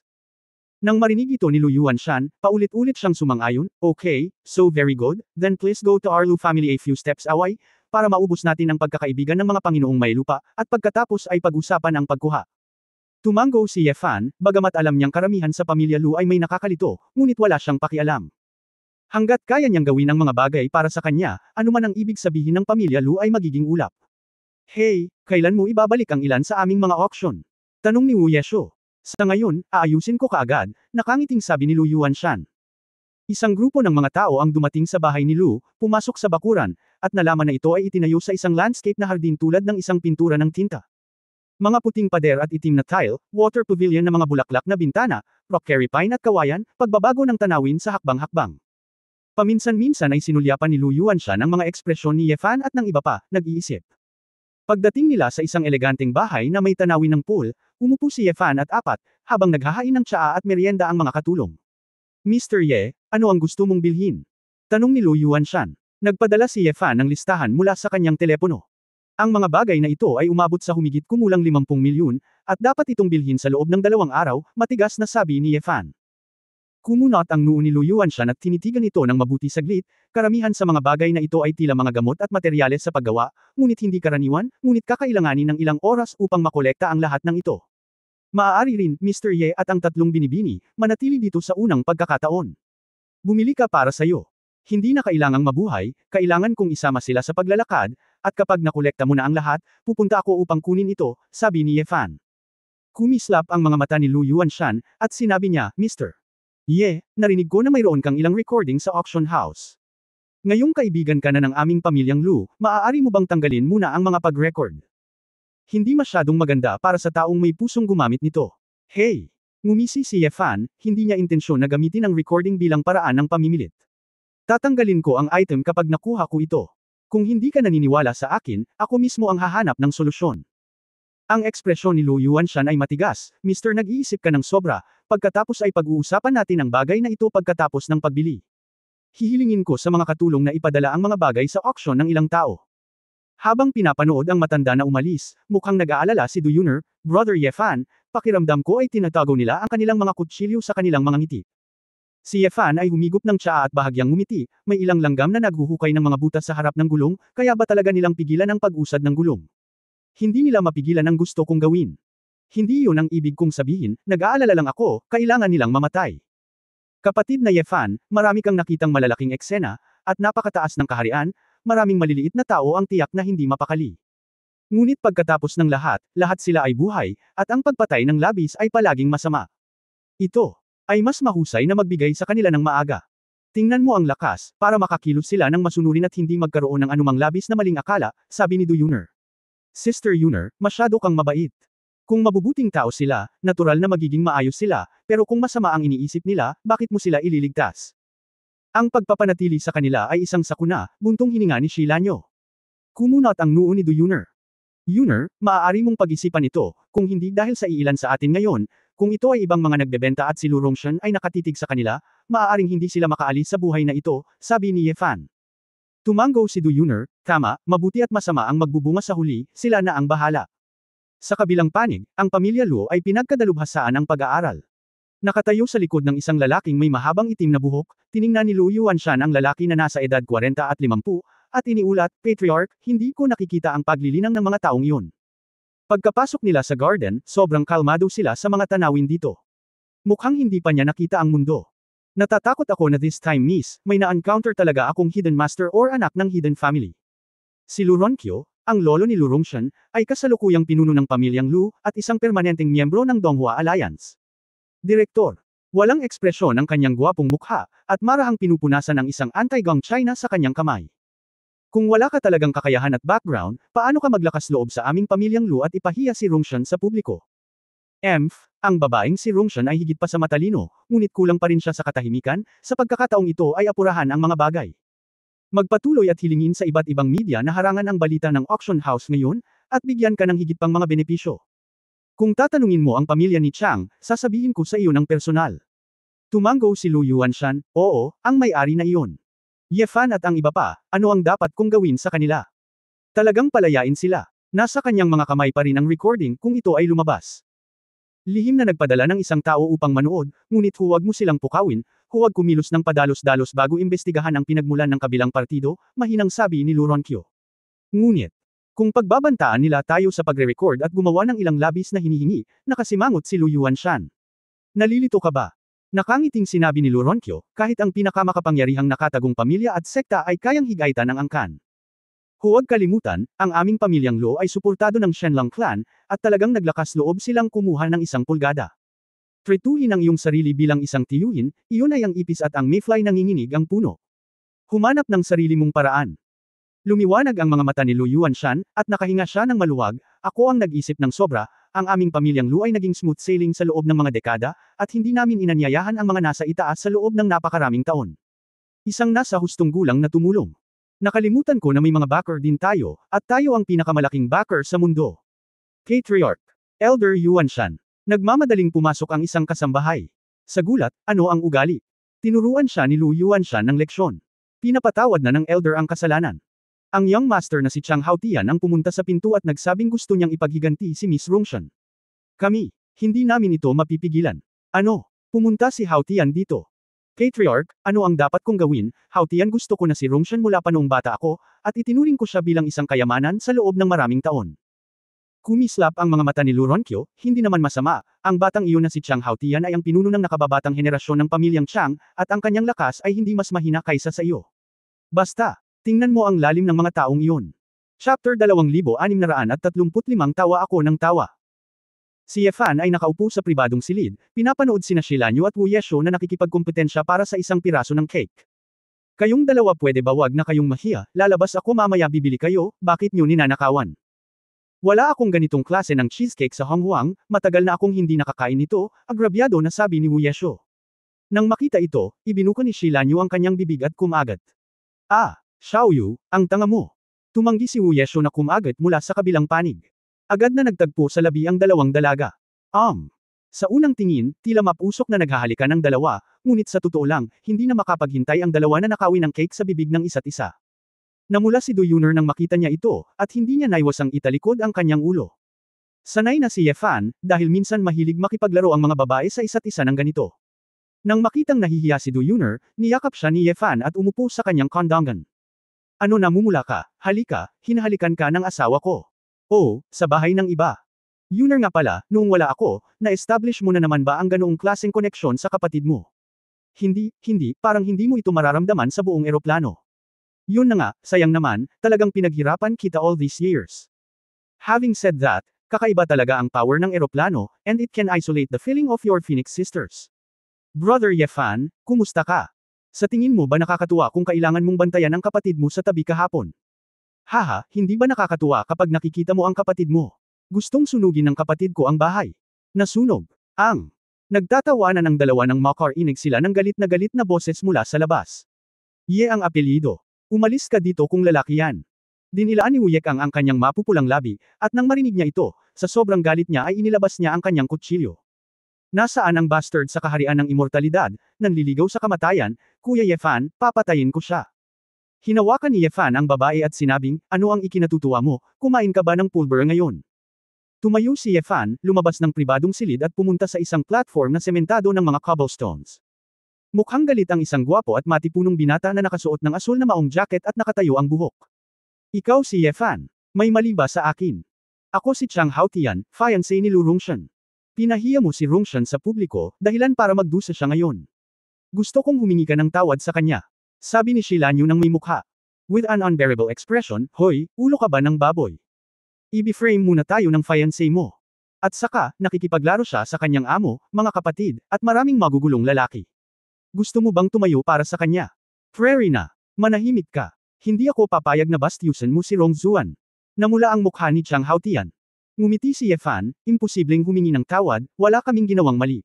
Nang marinig ito ni Lu Yuanshan, paulit-ulit siyang sumang-ayon, okay, so very good, then please go to our Lu family a few steps away, para maubos natin ang pagkakaibigan ng mga Panginoong may lupa, at pagkatapos ay pag-usapan ang pagkuha. Tumanggo si Ye Fan, bagamat alam niyang karamihan sa pamilya Lu ay may nakakalito, ngunit wala siyang pakialam. Hanggat kaya niyang gawin ang mga bagay para sa kanya, anuman ang ibig sabihin ng pamilya Lu ay magiging ulap. Hey, kailan mo ibabalik ang ilan sa aming mga auction? Tanong ni Wu Yeshu. Sa ngayon, aayusin ko kaagad, nakangiting sabi ni Lu Yuanshan. Isang grupo ng mga tao ang dumating sa bahay ni Lu, pumasok sa bakuran, at nalaman na ito ay itinayo sa isang landscape na hardin tulad ng isang pintura ng tinta. Mga puting pader at itim na tile, water pavilion na mga bulaklak na bintana, rockery pine at kawayan, pagbabago ng tanawin sa hakbang-hakbang. Paminsan-minsan ay sinulyapan ni Lu Yuanshan ang mga ekspresyon ni Ye Fan at ng iba pa, nag-iisip. Pagdating nila sa isang eleganteng bahay na may tanawin ng pool, umupo si Ye Fan at apat, habang naghahain ng tsaa at merienda ang mga katulong. Mr. Ye, ano ang gusto mong bilhin? Tanong ni Lu Yuanshan. Nagpadala si Ye Fan ng listahan mula sa kanyang telepono. Ang mga bagay na ito ay umabot sa humigit kumulang 50 milyon, at dapat itong bilhin sa loob ng 2 araw, matigas na sabi ni Ye Fan. Kumunot ang noo ni Lu Yuanshan at tinitigan ito ng mabuti saglit, karamihan sa mga bagay na ito ay tila mga gamot at materyales sa paggawa, ngunit hindi karaniwan, ngunit kakailanganin ng ilang oras upang makolekta ang lahat ng ito. Maaari rin, Mr. Ye at ang tatlong binibini, manatili dito sa unang pagkakataon. Bumili ka para sa'yo. Hindi na kailangang mabuhay, kailangan kong isama sila sa paglalakad, at kapag nakolekta mo na ang lahat, pupunta ako upang kunin ito, sabi ni Ye Fan. Kumislap ang mga mata ni Lu Yuanshan, at sinabi niya, Mr. Ye, narinig ko na mayroon kang ilang recording sa auction house. Ngayong kaibigan ka na ng aming pamilyang Lu, maaari mo bang tanggalin muna ang mga pag-record? Hindi masyadong maganda para sa taong may pusong gumamit nito. Hey! Ngumisi si Ye Fan, hindi niya intensyon na gamitin ang recording bilang paraan ng pamimilit. Tatanggalin ko ang item kapag nakuha ko ito. Kung hindi ka naniniwala sa akin, ako mismo ang hahanap ng solusyon. Ang ekspresyon ni Lu Yuanshan ay matigas, Mr. Nag-iisip ka ng sobra, pagkatapos ay pag-uusapan natin ang bagay na ito pagkatapos ng pagbili. Hihilingin ko sa mga katulong na ipadala ang mga bagay sa auction ng ilang tao. Habang pinapanood ang matanda na umalis, mukhang nag-aalala si Du Yuner, Brother Ye Fan, pakiramdam ko ay tinatago nila ang kanilang mga kutsilyo sa kanilang mga ngiti. Si Ye Fan ay humigop ng tsaa at bahagyang ngumiti, may ilang langgam na naghuhukay ng mga butas sa harap ng gulong, kaya ba talaga nilang pigilan ang pag-usad ng gulong? Hindi nila mapigilan ang gusto kong gawin. Hindi iyon ang ibig kong sabihin, nag-aalala lang ako, kailangan nilang mamatay. Kapatid na Ye Fan, marami kang nakitang malalaking eksena, at napakataas ng kaharian, maraming maliliit na tao ang tiyak na hindi mapakali. Ngunit pagkatapos ng lahat, lahat sila ay buhay, at ang pagpatay ng labis ay palaging masama. Ito ay mas mahusay na magbigay sa kanila ng maaga. Tingnan mo ang lakas, para makakilos sila ng masunurin at hindi magkaroon ng anumang labis na maling akala, sabi ni Du Yuner. Sister Yuner, masyado kang mabait. Kung mabubuting tao sila, natural na magiging maayos sila, pero kung masama ang iniisip nila, bakit mo sila ililigtas? Ang pagpapanatili sa kanila ay isang sakuna, buntong hininga ni Shilanyo. Kumunot ang noo ni Du Yuner. Yuner, maaari mong pag-isipan ito, kung hindi dahil sa iilan sa atin ngayon, kung ito ay ibang mga nagbebenta at si Lu Rongshan ay nakatitig sa kanila, maaaring hindi sila makaalis sa buhay na ito, sabi ni Ye Fan. Tumanggo si Du Yuner, tama, mabuti at masama ang magbubunga sa huli, sila na ang bahala. Sa kabilang panig, ang pamilya Lu ay pinagkadalubhasaan ang pag-aaral. Nakatayo sa likod ng isang lalaking may mahabang itim na buhok, tiningnan ni Lu Yuanshan ang lalaki na nasa edad 40 at 50, at iniulat, Patriarch, hindi ko nakikita ang paglilinang ng mga taong iyon. Pagkapasok nila sa garden, sobrang kalmado sila sa mga tanawin dito. Mukhang hindi pa niya nakita ang mundo. Natatakot ako na this time miss, may na-encounter talaga akong hidden master or anak ng hidden family. Si Lu Ronkyo, ang lolo ni Lu Rongshan, ay kasalukuyang pinuno ng pamilyang Lu, at isang permanenteng miyembro ng Donghua Alliance. Direktor. Walang ekspresyon ang kanyang gwapong mukha, at marahang pinupunasan ng isang anti-Gong China sa kanyang kamay. Kung wala ka talagang kakayahan at background, paano ka maglakas loob sa aming pamilyang Lu at ipahiya si Rongshan sa publiko? Ang babaeng si Rongshan ay higit pa sa matalino, ngunit kulang pa rin siya sa katahimikan, sa pagkakataong ito ay apurahan ang mga bagay. Magpatuloy at hilingin sa iba't ibang media na harangan ang balita ng auction house ngayon, at bigyan ka ng higit pang mga benepisyo. Kung tatanungin mo ang pamilya ni Chang, sasabihin ko sa iyo ng personal. Tumango si Lu Yuanshan, oo, ang may-ari na iyon. Ye Fan at ang iba pa, ano ang dapat kong gawin sa kanila? Talagang palayain sila. Nasa kanyang mga kamay pa rin ang recording kung ito ay lumabas. Lihim na nagpadala ng isang tao upang manood, ngunit huwag mo silang pukawin, huwag kumilos ng padalos-dalos bago imbestigahan ang pinagmulan ng kabilang partido, mahinang sabi ni Lu Ronkyo. Ngunit, kung pagbabantaan nila tayo sa pagre-record at gumawa ng ilang labis na hinihingi, nakasimangot si Lu Yuanshan. Nalilito ka ba? Nakangiting sinabi ni Lu Ronkyo, kahit ang pinakamakapangyarihang nakatagong pamilya at sekta ay kayang higaitan ng angkan. Huwag kalimutan, ang aming pamilyang Lu ay suportado ng Shenlang clan, at talagang naglakas loob silang kumuha ng 1 pulgada. Tretuhin ang iyong sarili bilang isang tiyuhin, iyon ay ang ipis at ang mayfly nanginginig ang puno. Humanap ng sarili mong paraan. Lumiwanag ang mga mata ni Lu Yuanshan, at nakahinga siya ng maluwag, ako ang nag-isip ng sobra, ang aming pamilyang Lu ay naging smooth sailing sa loob ng mga dekada, at hindi namin inanyayahan ang mga nasa itaas sa loob ng napakaraming taon. Isang nasa hustong gulang na tumulong. Nakalimutan ko na may mga backer din tayo, at tayo ang pinakamalaking backer sa mundo. Patriarch. Elder Yuanshan. Nagmamadaling pumasok ang isang kasambahay. Sa gulat, ano ang ugali? Tinuruan siya ni Lu Yuanshan ng leksyon. Pinapatawad na ng elder ang kasalanan. Ang young master na si Chang Haotian ang pumunta sa pinto at nagsabing gusto niyang ipaghiganti si Miss Rongshan. Kami, hindi namin ito mapipigilan. Ano? Pumunta si Haotian dito. Patriarch, ano ang dapat kong gawin? Haotian, gusto ko na si Rongshan mula pa noong bata ako, at itinuring ko siya bilang isang kayamanan sa loob ng maraming taon. Kumislap ang mga mata ni Lu Ronkyo, hindi naman masama, ang batang iyon na si Chang Haotian ay ang pinuno ng nakababatang henerasyon ng pamilyang Chang, at ang kanyang lakas ay hindi mas mahina kaysa sa iyo. Basta, tingnan mo ang lalim ng mga taong iyon. Chapter 2635 Tawa ako ng tawa. Si Ye Fan ay nakaupo sa pribadong silid, pinapanood sina Shilanyo at Wu Yesho na nakikipagkompetensya para sa isang piraso ng cake. Kayong dalawa pwede ba wag na kayong mahiya, lalabas ako mamaya bibili kayo, bakit nyo ninanakawan? Wala akong ganitong klase ng cheesecake sa Honghuang, matagal na akong hindi nakakain nito, agrabyado na sabi ni Wu Yesho. Nang makita ito, ibinuka ni Shilanyo ang kanyang bibig at kumagat. Ah, Xiaoyu, ang tanga mo. Tumanggi si Wu Yesho na kumagat mula sa kabilang panig. Agad na nagtagpo sa labi ang dalawang dalaga. Sa unang tingin, tila mapusok na naghahalikan ng dalawa, ngunit sa totoo lang, hindi na makapaghintay ang dalawa na nakawin ng cake sa bibig ng isa't isa. Namula si Du Yuner nang makita niya ito, at hindi niya naiwasang italikod ang kanyang ulo. Sanay na si Ye Fan, dahil minsan mahilig makipaglaro ang mga babae sa isa't isa ng ganito. Nang makitang nahihiya si Du Yuner, niyakap siya ni Ye Fan at umupo sa kanyang kondongan. Ano namumula ka, halika, hinahalikan ka ng asawa ko. Oh, sa bahay ng iba. Yuner nga pala, noong wala ako, na-establish mo na naman ba ang ganoong klaseng koneksyon sa kapatid mo? Hindi, parang hindi mo ito mararamdaman sa buong eroplano. Yun na nga, sayang naman, talagang pinaghirapan kita all these years. Having said that, kakaiba talaga ang power ng eroplano, and it can isolate the feeling of your Phoenix sisters. Brother Ye Fan, kumusta ka? Sa tingin mo ba nakakatuwa kung kailangan mong bantayan ang kapatid mo sa tabi kahapon? Haha, hindi ba nakakatuwa kapag nakikita mo ang kapatid mo? Gustong sunugin ng kapatid ko ang bahay. Nasunog. Nagtatawanan ang dalawa ng makarinig sila ng galit na boses mula sa labas. Ye ang apelyido. Umalis ka dito kung lalaki yan. Dinilaan ni Wuyek ang kanyang mapupulang labi, at nang marinig niya ito, sa sobrang galit niya ay inilabas niya ang kanyang kutsilyo. Nasaan ang bastard sa kaharian ng immortalidad, nanliligaw sa kamatayan, Kuya Ye Fan, papatayin ko siya. Hinawakan ni Ye Fan ang babae at sinabing, ano ang ikinatutuwa mo, kumain ka ba ng pulver ngayon? Tumayo si Yefan, lumabas ng pribadong silid at pumunta sa isang platform na sementado ng mga cobblestones. Mukhang galit ang isang gwapo at matipunong binata na nakasuot ng asul na maong jacket at nakatayo ang buhok. Ikaw si Yefan. May mali ba sa akin? Ako si Chang Haotian, fiancé ni Lu Rongshan. Pinahiya mo si Rongshan sa publiko, dahilan para magdusa siya ngayon. Gusto kong humingi ka ng tawad sa kanya. Sabi ni Shilanyu nang may mukha. With an unbearable expression, hoy, ulo ka ba ng baboy? I-frame muna tayo ng fiancé mo. At saka, nakikipaglaro siya sa kanyang amo, mga kapatid, at maraming magugulong lalaki. Gusto mo bang tumayo para sa kanya? Prairie na. Manahimik ka. Hindi ako papayag na bastyusan mo si Rong Zuan. Namula ang mukha ni Chang Haotian. Ngumiti si Yefan, imposibleng humingi ng tawad, wala kaming ginawang mali.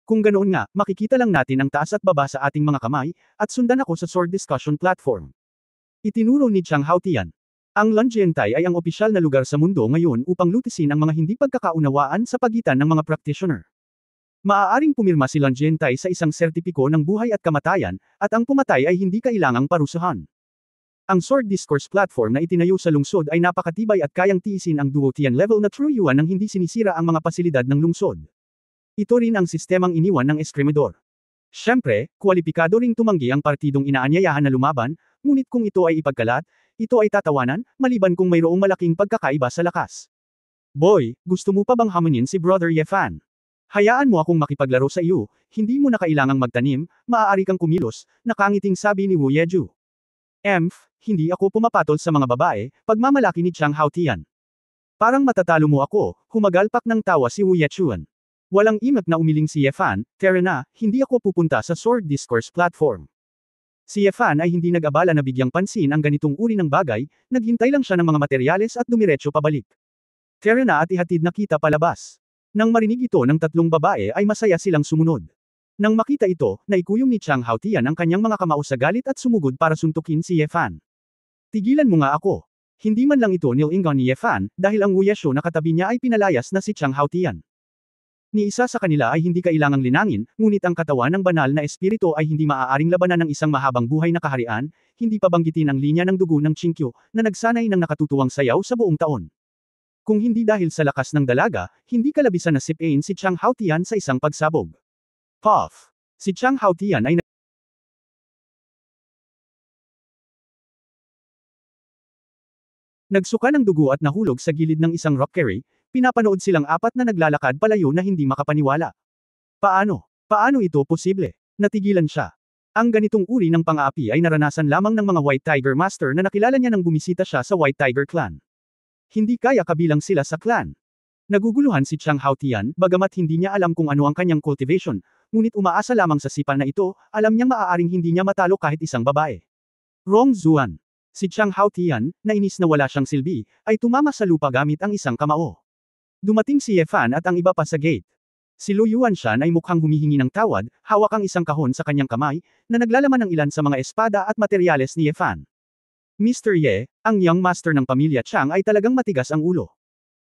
Kung ganoon nga, makikita lang natin ang taas at baba sa ating mga kamay, at sundan ako sa sword discussion platform. Itinuro ni Chang Haotian. Ang Lunjiantai ay ang opisyal na lugar sa mundo ngayon upang lutisin ang mga hindi pagkakaunawaan sa pagitan ng mga practitioner. Maaaring pumirma si Lunjiantai sa isang sertipiko ng buhay at kamatayan, at ang pumatay ay hindi kailangang parusahan. Ang sword discourse platform na itinayo sa lungsod ay napakatibay at kayang tiisin ang duotian level na true yuan nang hindi sinisira ang mga pasilidad ng lungsod. Ito rin ang sistemang iniwan ng eskrimedor. Siyempre, kwalipikado ring tumanggi ang partidong inaanyayahan na lumaban, ngunit kung ito ay ipagkalat, ito ay tatawanan, maliban kung mayroong malaking pagkakaiba sa lakas. Boy, gusto mo pa bang hamunin si Brother Yefan? Hayaan mo akong makipaglaro sa iyo, hindi mo na kailangang magtanim, maaari kang kumilos, nakangiting sabi ni Wu Yeju. Hindi ako pumapatol sa mga babae, pagmamalaki ni Chang Haotian. Parang matatalo mo ako, humagalpak ng tawa si Wu Yechuan. Walang imak na umiling si Yefan, tara na, hindi ako pupunta sa sword discourse platform. Si Yefan ay hindi nag-abala na bigyang pansin ang ganitong uri ng bagay, naghintay lang siya ng mga materyales at dumiretso pabalik. Tara na at ihatid na kita palabas. Nang marinig ito ng tatlong babae ay masaya silang sumunod. Nang makita ito, naikuyong ni Chang Haotian ang kanyang mga kamao sa galit at sumugod para suntukin si Yefan. Tigilan mo nga ako. Hindi man lang ito nilingon ni Yefan, dahil ang Wu Yeshu na katabi niya ay pinalayas na si Chang Haotian. Ni isa sa kanila ay hindi kailangang linangin, ngunit ang katawan ng banal na espiritu ay hindi maaaring labanan ng isang mahabang buhay na kaharian, hindi pa banggitin ang linya ng dugo ng Chinkyo, na nagsanay ng nakatutuwang sayaw sa buong taon. Kung hindi dahil sa lakas ng dalaga, hindi kalabisan na sipain si Chang Haotian sa isang pagsabog. Puff! Si Chang Haotian ay nagsuka ng dugo at nahulog sa gilid ng isang rockery. Pinapanood silang apat na naglalakad palayo na hindi makapaniwala. Paano ito posible? Natigilan siya. Ang ganitong uri ng pang-aapi ay naranasan lamang ng mga White Tiger Master na nakilala niya nang bumisita siya sa White Tiger Clan. Hindi kaya kabilang sila sa clan. Naguguluhan si Chang Haotian, bagamat hindi niya alam kung ano ang kanyang cultivation, ngunit umaasa lamang sa sipa na ito, alam niyang maaaring hindi niya matalo kahit isang babae. Rong Zuan. Si Chang Haotian, na inis na wala siyang silbi, ay tumama sa lupa gamit ang isang kamao. Dumating si Yefan at ang iba pa sa gate. Si Lu Yuanshan ay mukhang humihingi ng tawad, hawak ang isang kahon sa kanyang kamay, na naglalaman ng ilan sa mga espada at materyales ni Yefan. Mr. Ye, ang young master ng pamilya Chang ay talagang matigas ang ulo.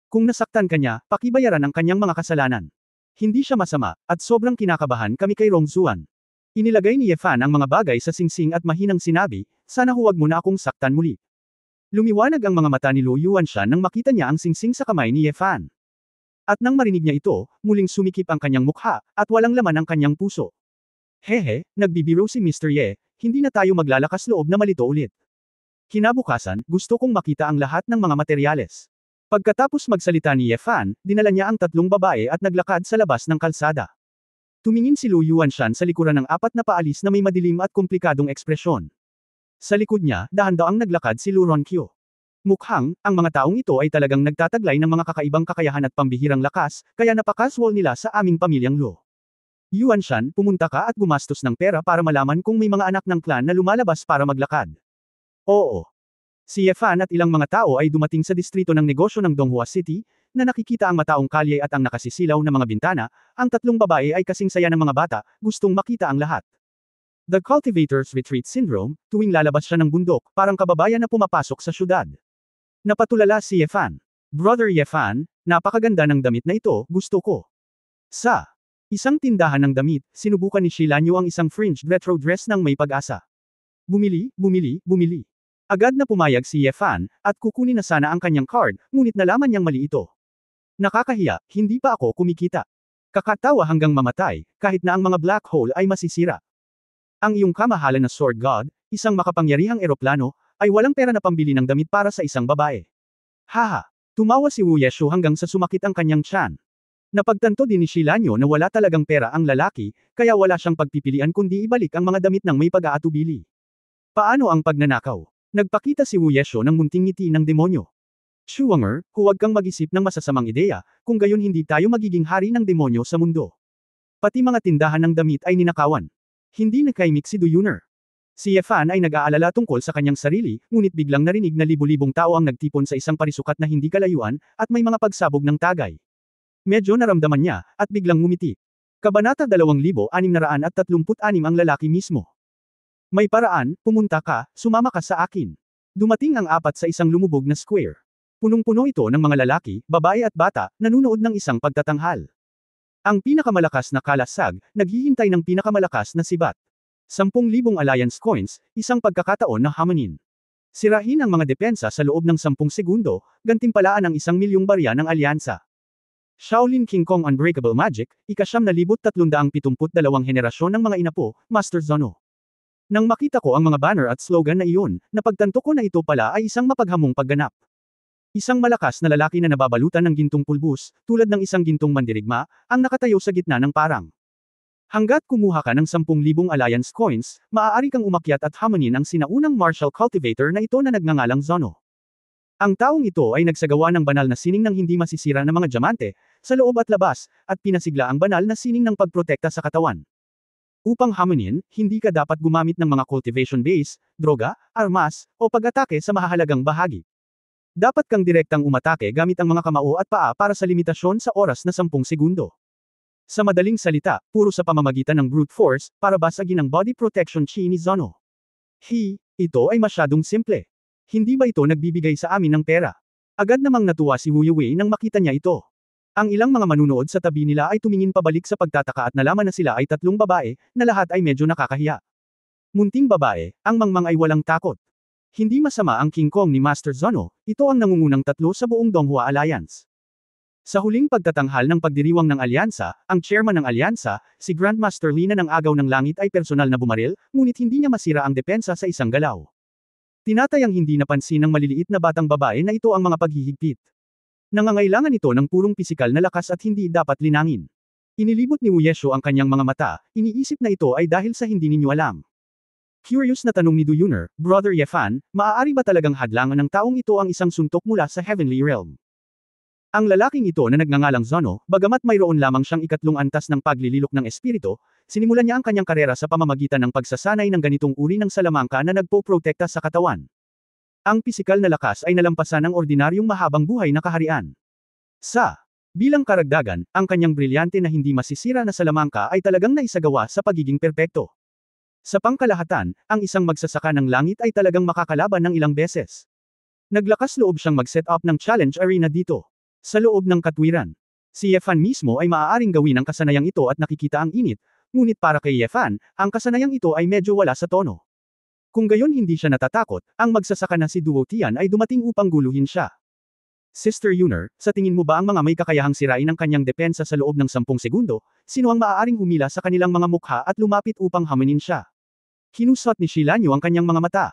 Kung nasaktan kanya, pakibayaran ang kanyang mga kasalanan. Hindi siya masama, at sobrang kinakabahan kami kay Rong Zuan. Inilagay ni Yefan ang mga bagay sa singsing at mahinang sinabi, sana huwag mo na akong saktan muli. Lumiwanag ang mga mata ni Lu Yuanshan nang makita niya ang singsing sa kamay ni Yefan. At nang marinig niya ito, muling sumikip ang kanyang mukha, at walang laman ang kanyang puso. Hehe, nagbibiro si Mr. Ye, hindi na tayo maglalakas loob na malito ulit. Kinabukasan, gusto kong makita ang lahat ng mga materyales. Pagkatapos magsalita ni Yefan, dinala niya ang tatlong babae at naglakad sa labas ng kalsada. Tumingin si Lu Yuanshan sa likuran ng apat na paalis na may madilim at komplikadong ekspresyon. Sa likod niya, dahan-daang naglakad si Lu Ronkyo. Mukhang, ang mga taong ito ay talagang nagtataglay ng mga kakaibang kakayahan at pambihirang lakas, kaya napakaswal nila sa aming pamilyang Lo. Yuanshan, pumunta ka at gumastos ng pera para malaman kung may mga anak ng clan na lumalabas para maglakad. Oo. Si Yefan at ilang mga tao ay dumating sa distrito ng negosyo ng Donghua City, na nakikita ang mataong kalye at ang nakasisilaw na mga bintana, ang tatlong babae ay kasing saya ng mga bata, gustong makita ang lahat. The Cultivator's Retreat Syndrome, tuwing lalabas siya ng bundok, parang kababayan na pumapasok sa syudad. Napatulala si Yefan. Brother Yefan, napakaganda ng damit na ito, gusto ko. Sa isang tindahan ng damit, sinubukan ni Shilanyu ang isang fringed retro dress ng may pag-asa. Bumili. Agad na pumayag si Yefan, at kukunin na sana ang kanyang card, ngunit nalaman niyang mali ito. Nakakahiya, hindi pa ako kumikita. Kakatawa hanggang mamatay, kahit na ang mga black hole ay masisira. Ang iyong kamahalan na Sword God, isang makapangyarihang eroplano, ay walang pera na pambili ng damit para sa isang babae. Haha! Tumawa si Wu Yeshu hanggang sa sumakit ang kanyang tiyan. Napagtanto din ni Shilanyo na wala talagang pera ang lalaki, kaya wala siyang pagpipilian kundi ibalik ang mga damit ng may pag-aatubili. Paano ang pagnanakaw? Nagpakita si Wu Yeshu ng munting ngiti ng demonyo. Shuwanger, huwag kang mag-isip ng masasamang ideya, kung gayon hindi tayo magiging hari ng demonyo sa mundo. Pati mga tindahan ng damit ay ninakawan. Hindi nakaimik si Du Yuner. Si Yefan ay nag-aalala tungkol sa kanyang sarili, ngunit biglang narinig na libu-libong tao ang nagtipon sa isang parisukat na hindi kalayuan, at may mga pagsabog ng tagay. Medyo naramdaman niya, at biglang ngumiti. Kabanata 2636 ang lalaki mismo. May paraan, pumunta ka, sumama ka sa akin. Dumating ang apat sa isang lumubog na square. Punong-puno ito ng mga lalaki, babae at bata, nanunood ng isang pagtatanghal. Ang pinakamalakas na kalasag, naghihintay ng pinakamalakas na sibat. 10,000 alliance coins, isang pagkakataon na hamanin. Sirahin ang mga depensa sa loob ng 10 segundo, gantimpalaan ang 1,000,000 barya ng alyansa. Shaolin King Kong Unbreakable Magic, ika-372 henerasyon ng mga inapo, Master Zono. Nang makita ko ang mga banner at slogan na iyon, napagtanto ko na ito pala ay isang mapaghamong pagganap. Isang malakas na lalaki na nababalutan ng gintong pulbus, tulad ng isang gintong mandirigma, ang nakatayo sa gitna ng parang. Hanggat kumuha ka ng 10,000 alliance coins, maaari kang umakyat at hamanin ang sinaunang martial cultivator na ito na nagngangalang Zono. Ang taong ito ay nagsagawa ng banal na sining ng hindi masisira na mga diamante, sa loob at labas, at pinasigla ang banal na sining ng pagprotekta sa katawan. Upang hamanin, hindi ka dapat gumamit ng mga cultivation base, droga, armas, o pag-atake sa mahahalagang bahagi. Dapat kang direktang umatake gamit ang mga kamao at paa para sa limitasyon sa oras na 10 segundo. Sa madaling salita, puro sa pamamagitan ng brute force, para basagin ang body protection chi ni Zono. Ito ay masyadong simple. Hindi ba ito nagbibigay sa amin ng pera? Agad namang natuwa si Wu Yue nang makita niya ito. Ang ilang mga manunood sa tabi nila ay tumingin pabalik sa pagtataka at nalaman na sila ay 3 babae, na lahat ay medyo nakakahiya. Munting babae, ang mangmang ay walang takot. Hindi masama ang King Kong ni Master Zono, ito ang nangungunang 3 sa buong Donghua Alliance. Sa huling pagtatanghal ng pagdiriwang ng alyansa, ang chairman ng alyansa, si Grandmaster Lina ng Agaw ng Langit ay personal na bumaril, ngunit hindi niya masira ang depensa sa isang galaw. Tinatayang hindi napansin ng maliliit na batang babae na ito ang mga paghihigpit. Nangangailangan ito ng purong pisikal na lakas at hindi dapat linangin. Inilibot ni Wu Yeshu ang kanyang mga mata, iniisip na ito ay dahil sa hindi ninyo alam. Curious na tanong ni Du Yuner, Brother Yefan, maaari ba talagang hadlangan ng taong ito ang isang suntok mula sa Heavenly Realm? Ang lalaking ito na nagngangalang Zono, bagamat mayroon lamang siyang 3 antas ng paglililok ng espiritu, sinimulan niya ang kanyang karera sa pamamagitan ng pagsasanay ng ganitong uri ng salamangka na nagpo-protekta sa katawan. Ang pisikal na lakas ay nalampasan ng ordinaryong mahabang buhay na kaharian. Bilang karagdagan, ang kanyang brilyante na hindi masisira na salamangka ay talagang naisagawa sa pagiging perpekto. Sa pangkalahatan, ang isang magsasaka ng langit ay talagang makakalaban ng ilang beses. Naglakas loob siyang mag-set up ng challenge arena dito. Sa loob ng katwiran. Si Yefan mismo ay maaaring gawin ang kasanayang ito at nakikita ang init, ngunit para kay Yefan, ang kasanayang ito ay medyo wala sa tono. Kung gayon hindi siya natatakot, ang magsasaka na si Duo Tian ay dumating upang guluhin siya. Sister Yuner, sa tingin mo ba ang mga may kakayahang sirain ang kanyang depensa sa loob ng 10 segundo, sino ang maaaring humila sa kanilang mga mukha at lumapit upang hamanin siya? Kinusot ni Shilanyo ang kanyang mga mata.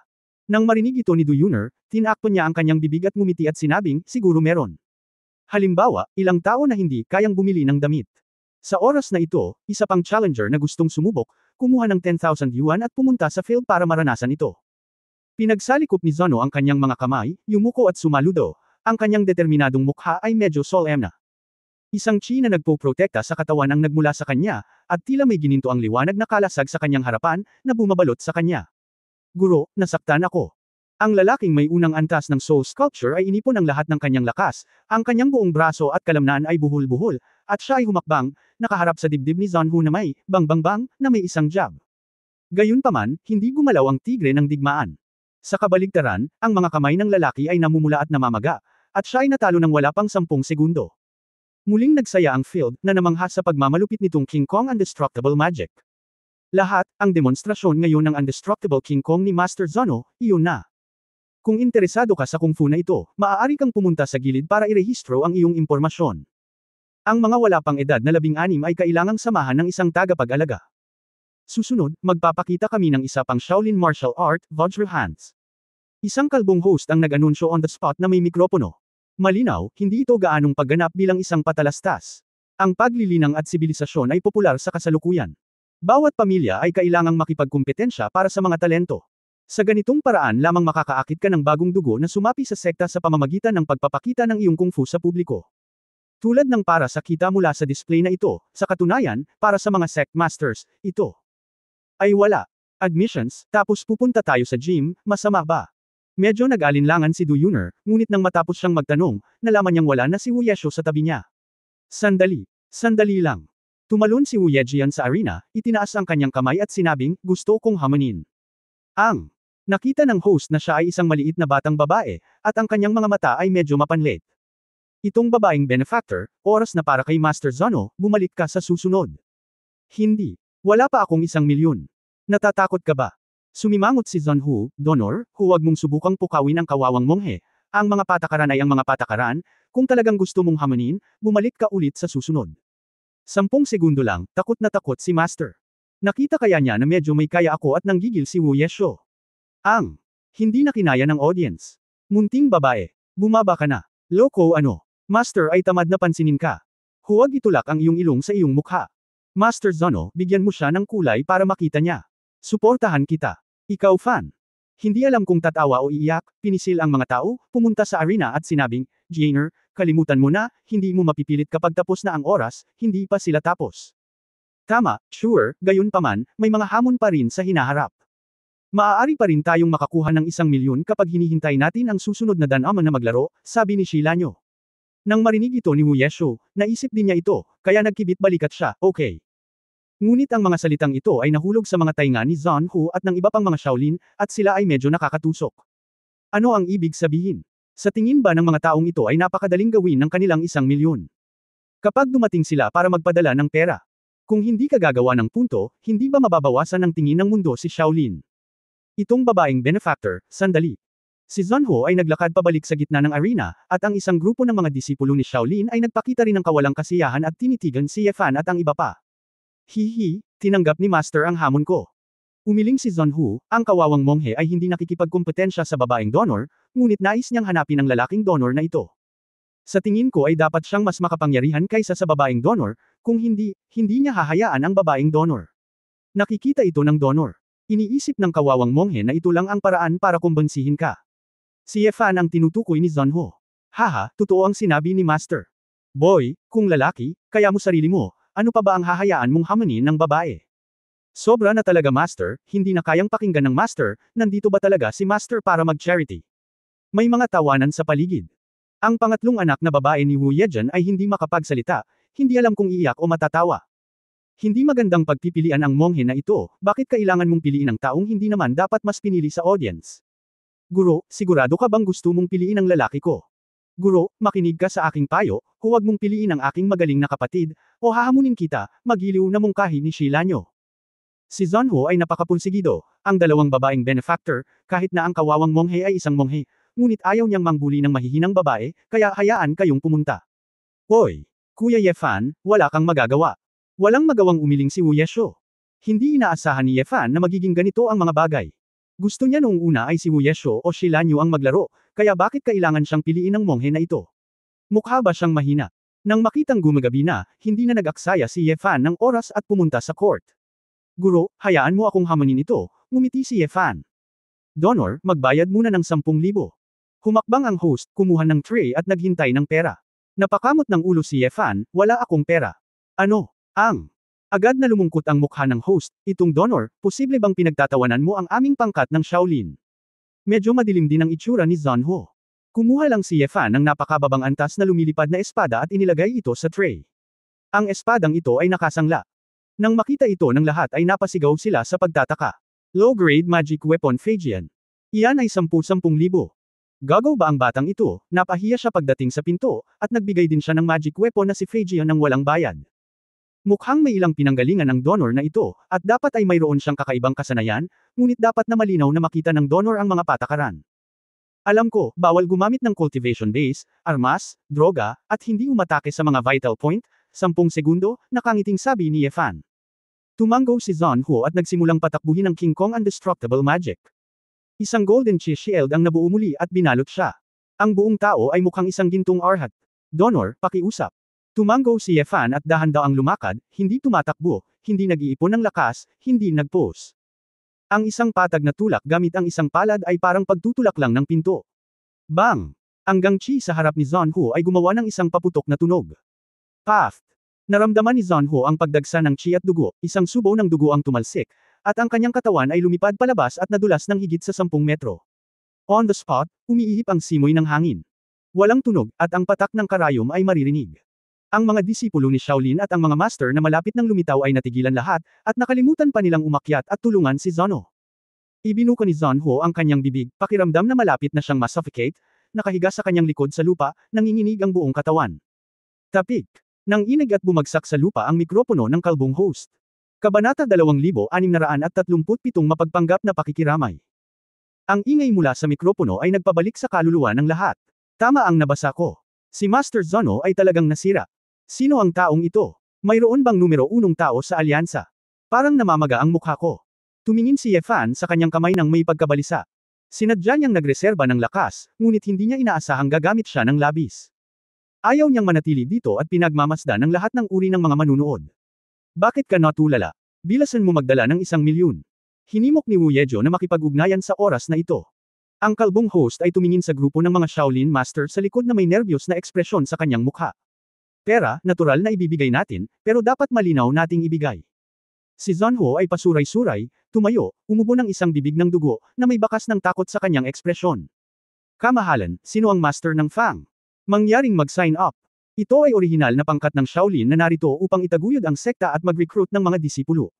Nang marinig ito ni Du Yuner, tinakpan niya ang kanyang bibig at ngumiti at sinabing, siguro meron. Halimbawa, ilang tao na hindi kayang bumili ng damit. Sa oras na ito, isa pang challenger na gustong sumubok, kumuha ng 10,000 yuan at pumunta sa field para maranasan ito. Pinagsalikop ni Zono ang kanyang mga kamay, yumuko at sumaludo, ang kanyang determinadong mukha ay medyo solemn na. Isang chi na nagpoprotekta sa katawan ang nagmula sa kanya, at tila may gininto ang liwanag na kalasag sa kanyang harapan, na bumabalot sa kanya. Guro, nasaktan ako. Ang lalaking may unang antas ng soul sculpture ay inipon ang lahat ng kanyang lakas, ang kanyang buong braso at kalamnan ay buhol-buhol, at siya ay humakbang, nakaharap sa dibdib ni Zonhu na may, bang, na may isang jab. Gayunpaman, hindi gumalaw ang tigre ng digmaan. Sa kabaligtaran, ang mga kamay ng lalaki ay namumula at namamaga, at siya ay natalo ng wala pang 10 segundo. Muling nagsaya ang field, na namangha sa pagmamalupit nitong King Kong Undestructible Magic. Lahat, ang demonstrasyon ngayon ng Undestructible King Kong ni Master Zono, iyon na. Kung interesado ka sa kung fu na ito, maaari kang pumunta sa gilid para irehistro ang iyong impormasyon. Ang mga wala pang edad na 16 ay kailangang samahan ng isang tagapag-alaga. Susunod, magpapakita kami ng isa pang Shaolin martial art, Vajra Hands. Isang kalbong host ang nag-anunsyo on the spot na may mikropono. Malinaw, hindi ito gaanong pagganap bilang isang patalastas. Ang paglilinang at sibilisasyon ay popular sa kasalukuyan. Bawat pamilya ay kailangang makipagkumpetensya para sa mga talento. Sa ganitong paraan lamang makakaakit ka ng bagong dugo na sumapi sa sekta sa pamamagitan ng pagpapakita ng iyong kung fu sa publiko. Tulad ng para sa kita mula sa display na ito, sa katunayan, para sa mga sect masters, ito ay wala. Admissions, tapos pupunta tayo sa gym, masama ba? Medyo nag-alinlangan si Du Yuner, ngunit nang matapos siyang magtanong, nalaman niyang wala na si Wu Yeshu sa tabi niya. Sandali lang. Tumalon si Wu Yejian sa arena, itinaas ang kanyang kamay at sinabing, gusto kong hamanin. Nakita ng host na siya ay isang maliit na batang babae, at ang kanyang mga mata ay medyo mapanlit. Itong babaeng benefactor, oras na para kay Master Zono, bumalik ka sa susunod. Hindi. Wala pa akong 1,000,000. Natatakot ka ba? Sumimangot si Zonhu, Donor, huwag mong subukang pukawin ang kawawang monghe. Ang mga patakaran ay ang mga patakaran, kung talagang gusto mong hamanin, bumalik ka ulit sa susunod. 10 segundo lang, takot na takot si Master. Nakita kaya niya na medyo may kaya ako at nanggigil si Wu Yeshu. Hindi na kinaya ng audience. Munting babae. Bumaba ka na. Loko ano? Master ay tamad na pansinin ka. Huwag itulak ang iyong ilong sa iyong mukha. Master Zono, bigyan mo siya ng kulay para makita niya. Suportahan kita. Ikaw fan. Hindi alam kung tatawa o iiyak, pinisil ang mga tao, pumunta sa arena at sinabing, Jainer, kalimutan mo na, hindi mo mapipilit kapag tapos na ang oras, hindi pa sila tapos. Tama, sure, gayon paman, may mga hamon pa rin sa hinaharap. Maaari pa rin tayong makakuha ng 1,000,000 kapag hinihintay natin ang susunod na danaman na maglaro, sabi ni Shilanyo. Nang marinig ito ni Wu Yeshu, naisip din niya ito, kaya nagkibit balikat siya, okay. Ngunit ang mga salitang ito ay nahulog sa mga tainga ni Zonhu at ng iba pang mga Shaolin, at sila ay medyo nakakatusok. Ano ang ibig sabihin? Sa tingin ba ng mga taong ito ay napakadaling gawin ng kanilang 1,000,000? Kapag dumating sila para magpadala ng pera. Kung hindi ka gagawa ng punto, hindi ba mababawasan ng tingin ng mundo si Shaolin? Itong babaeng benefactor, sandali. Si Zonho ay naglakad pabalik sa gitna ng arena, at ang isang grupo ng mga disipulo ni Shaolin ay nagpakita rin ng kawalang kasiyahan at tinitigan si Yefan at ang iba pa. Hihi, tinanggap ni Master ang hamon ko. Umiling si Zonhu, ang kawawang monghe ay hindi nakikipagkumpetensya sa babaeng donor, ngunit nais niyang hanapin ang lalaking donor na ito. Sa tingin ko ay dapat siyang mas makapangyarihan kaysa sa babaeng donor, kung hindi niya hahayaan ang babaeng donor. Nakikita ito ng donor. Iniisip ng kawawang monghe na ito lang ang paraan para kumbansihin ka. Si Yefan ang tinutukoy ni Zonho. Haha, totoo ang sinabi ni Master. Boy, kung lalaki, kaya mo sarili mo, ano pa ba ang hahayaan mong hamanin ng babae? Sobra na talaga Master, hindi na kayang pakinggan ng Master, nandito ba talaga si Master para mag-charity? May mga tawanan sa paligid. Ang pangatlong anak na babae ni Wu Yejian ay hindi makapagsalita, hindi alam kung iiyak o matatawa. Hindi magandang pagpipilian ang monghe na ito, bakit kailangan mong piliin ang taong hindi naman dapat mas pinili sa audience? Guro, sigurado ka bang gusto mong piliin ang lalaki ko? Guro, makinig ka sa aking payo, huwag mong piliin ang aking magaling na kapatid, o hahamunin kita, magiliw na mungkahi ni Shilanyo. Si Zonho ay napakapulsigido, ang dalawang babaeng benefactor, kahit na ang kawawang monghe ay isang monghe, ngunit ayaw niyang mangbuli ng mahihinang babae, kaya hayaan kayong pumunta. Hoy! Kuya Yefan, wala kang magagawa. Walang magawang umiling si Wu Yeshu. Hindi inaasahan ni Yefan na magiging ganito ang mga bagay. Gusto niya noong una ay si Wu Yeshu o Shilanyo ang maglaro, kaya bakit kailangan siyang piliin ng monghe na ito? Mukha ba siyang mahina? Nang makitang gumagabi na, hindi na nag-aksaya si Yefan ng oras at pumunta sa court. Guro, hayaan mo akong hamanin ito, ngumiti si Yefan. Donor, magbayad muna ng 10,000. Humakbang ang host, kumuha ng tray at naghintay ng pera. Napakamot ng ulo si Yefan, wala akong pera. Ano? Agad na lumungkot ang mukha ng host, itong donor, posible bang pinagtatawanan mo ang aming pangkat ng Shaolin? Medyo madilim din ang itsura ni Zonho. Kumuha lang si Yefan ng napakababang antas na lumilipad na espada at inilagay ito sa tray. Ang espadang ito ay nakasangla. Nang makita ito ng lahat ay napasigaw sila sa pagtataka. Low-grade magic weapon Phaegian. Iyan ay 10,000. Gagaw ba ang batang ito? Napahiya siya pagdating sa pinto, at nagbigay din siya ng magic weapon na si Phaegian ng walang bayad. Mukhang may ilang pinanggalingan ang donor na ito, at dapat ay mayroon siyang kakaibang kasanayan, ngunit dapat na malinaw na makita ng donor ang mga patakaran. Alam ko, bawal gumamit ng cultivation base, armas, droga, at hindi umatake sa mga vital point, 10 segundo, nakangiting sabi ni Yefan. Tumango si Zon Ho at nagsimulang patakbuhin ang King Kong Indestructible Magic. Isang golden chi shield ang nabuo muli at binalot siya. Ang buong tao ay mukhang isang gintong arhat. Donor, pakiusap. Tumango si Yefan at dahan-daang lumakad, hindi tumatakbo, hindi nag-iipon ng lakas, hindi nag-pose. Ang isang patag na tulak gamit ang isang palad ay parang pagtutulak lang ng pinto. Bang! Ang gangchi sa harap ni Zon Ho ay gumawa ng isang paputok na tunog. Paft! Naramdaman ni Zon Ho ang pagdagsa ng chi at dugo, isang subo ng dugo ang tumalsik, at ang kanyang katawan ay lumipad palabas at nadulas ng higit sa 10 metro. On the spot, umiihip ang simoy ng hangin. Walang tunog, at ang patak ng karayom ay maririnig. Ang mga disipulo ni Shaolin at ang mga master na malapit ng lumitaw ay natigilan lahat, at nakalimutan pa nilang umakyat at tulungan si Zono. Ibinuka ni Zon Ho ang kanyang bibig, pakiramdam na malapit na siyang masuffocate, nakahiga sa kanyang likod sa lupa, nanginginig ang buong katawan. Tapik. Nang inig at bumagsak sa lupa ang mikropono ng kalbong host. Kabanata 2637 mapagpanggap na pakikiramay. Ang ingay mula sa mikropono ay nagpabalik sa kaluluwa ng lahat. Tama ang nabasa ko. Si Master Zono ay talagang nasira. Sino ang taong ito? Mayroon bang numero 1 tao sa alyansa? Parang namamaga ang mukha ko. Tumingin si Yefan sa kanyang kamay nang may pagkabalisa. Sinadya niyang nagreserba ng lakas, ngunit hindi niya inaasahang gagamit siya ng labis. Ayaw niyang manatili dito at pinagmamasdan ng lahat ng uri ng mga manunood. Bakit ka natulala? Bilasan mo magdala ng 1,000,000. Hinimok ni Wu Yejo na makipag-ugnayan sa oras na ito. Ang kalbong host ay tumingin sa grupo ng mga Shaolin Master sa likod na may nervyos na ekspresyon sa kanyang mukha. Pera, natural na ibibigay natin, pero dapat malinaw nating ibigay. Si Zon Ho ay pasuray-suray, tumayo, umubo ng isang bibig ng dugo, na may bakas ng takot sa kanyang ekspresyon. Kamahalan, sino ang master ng Fang? Mangyaring mag-sign up. Ito ay orihinal na pangkat ng Shaolin na narito upang itaguyod ang sekta at mag-recruit ng mga disipulo.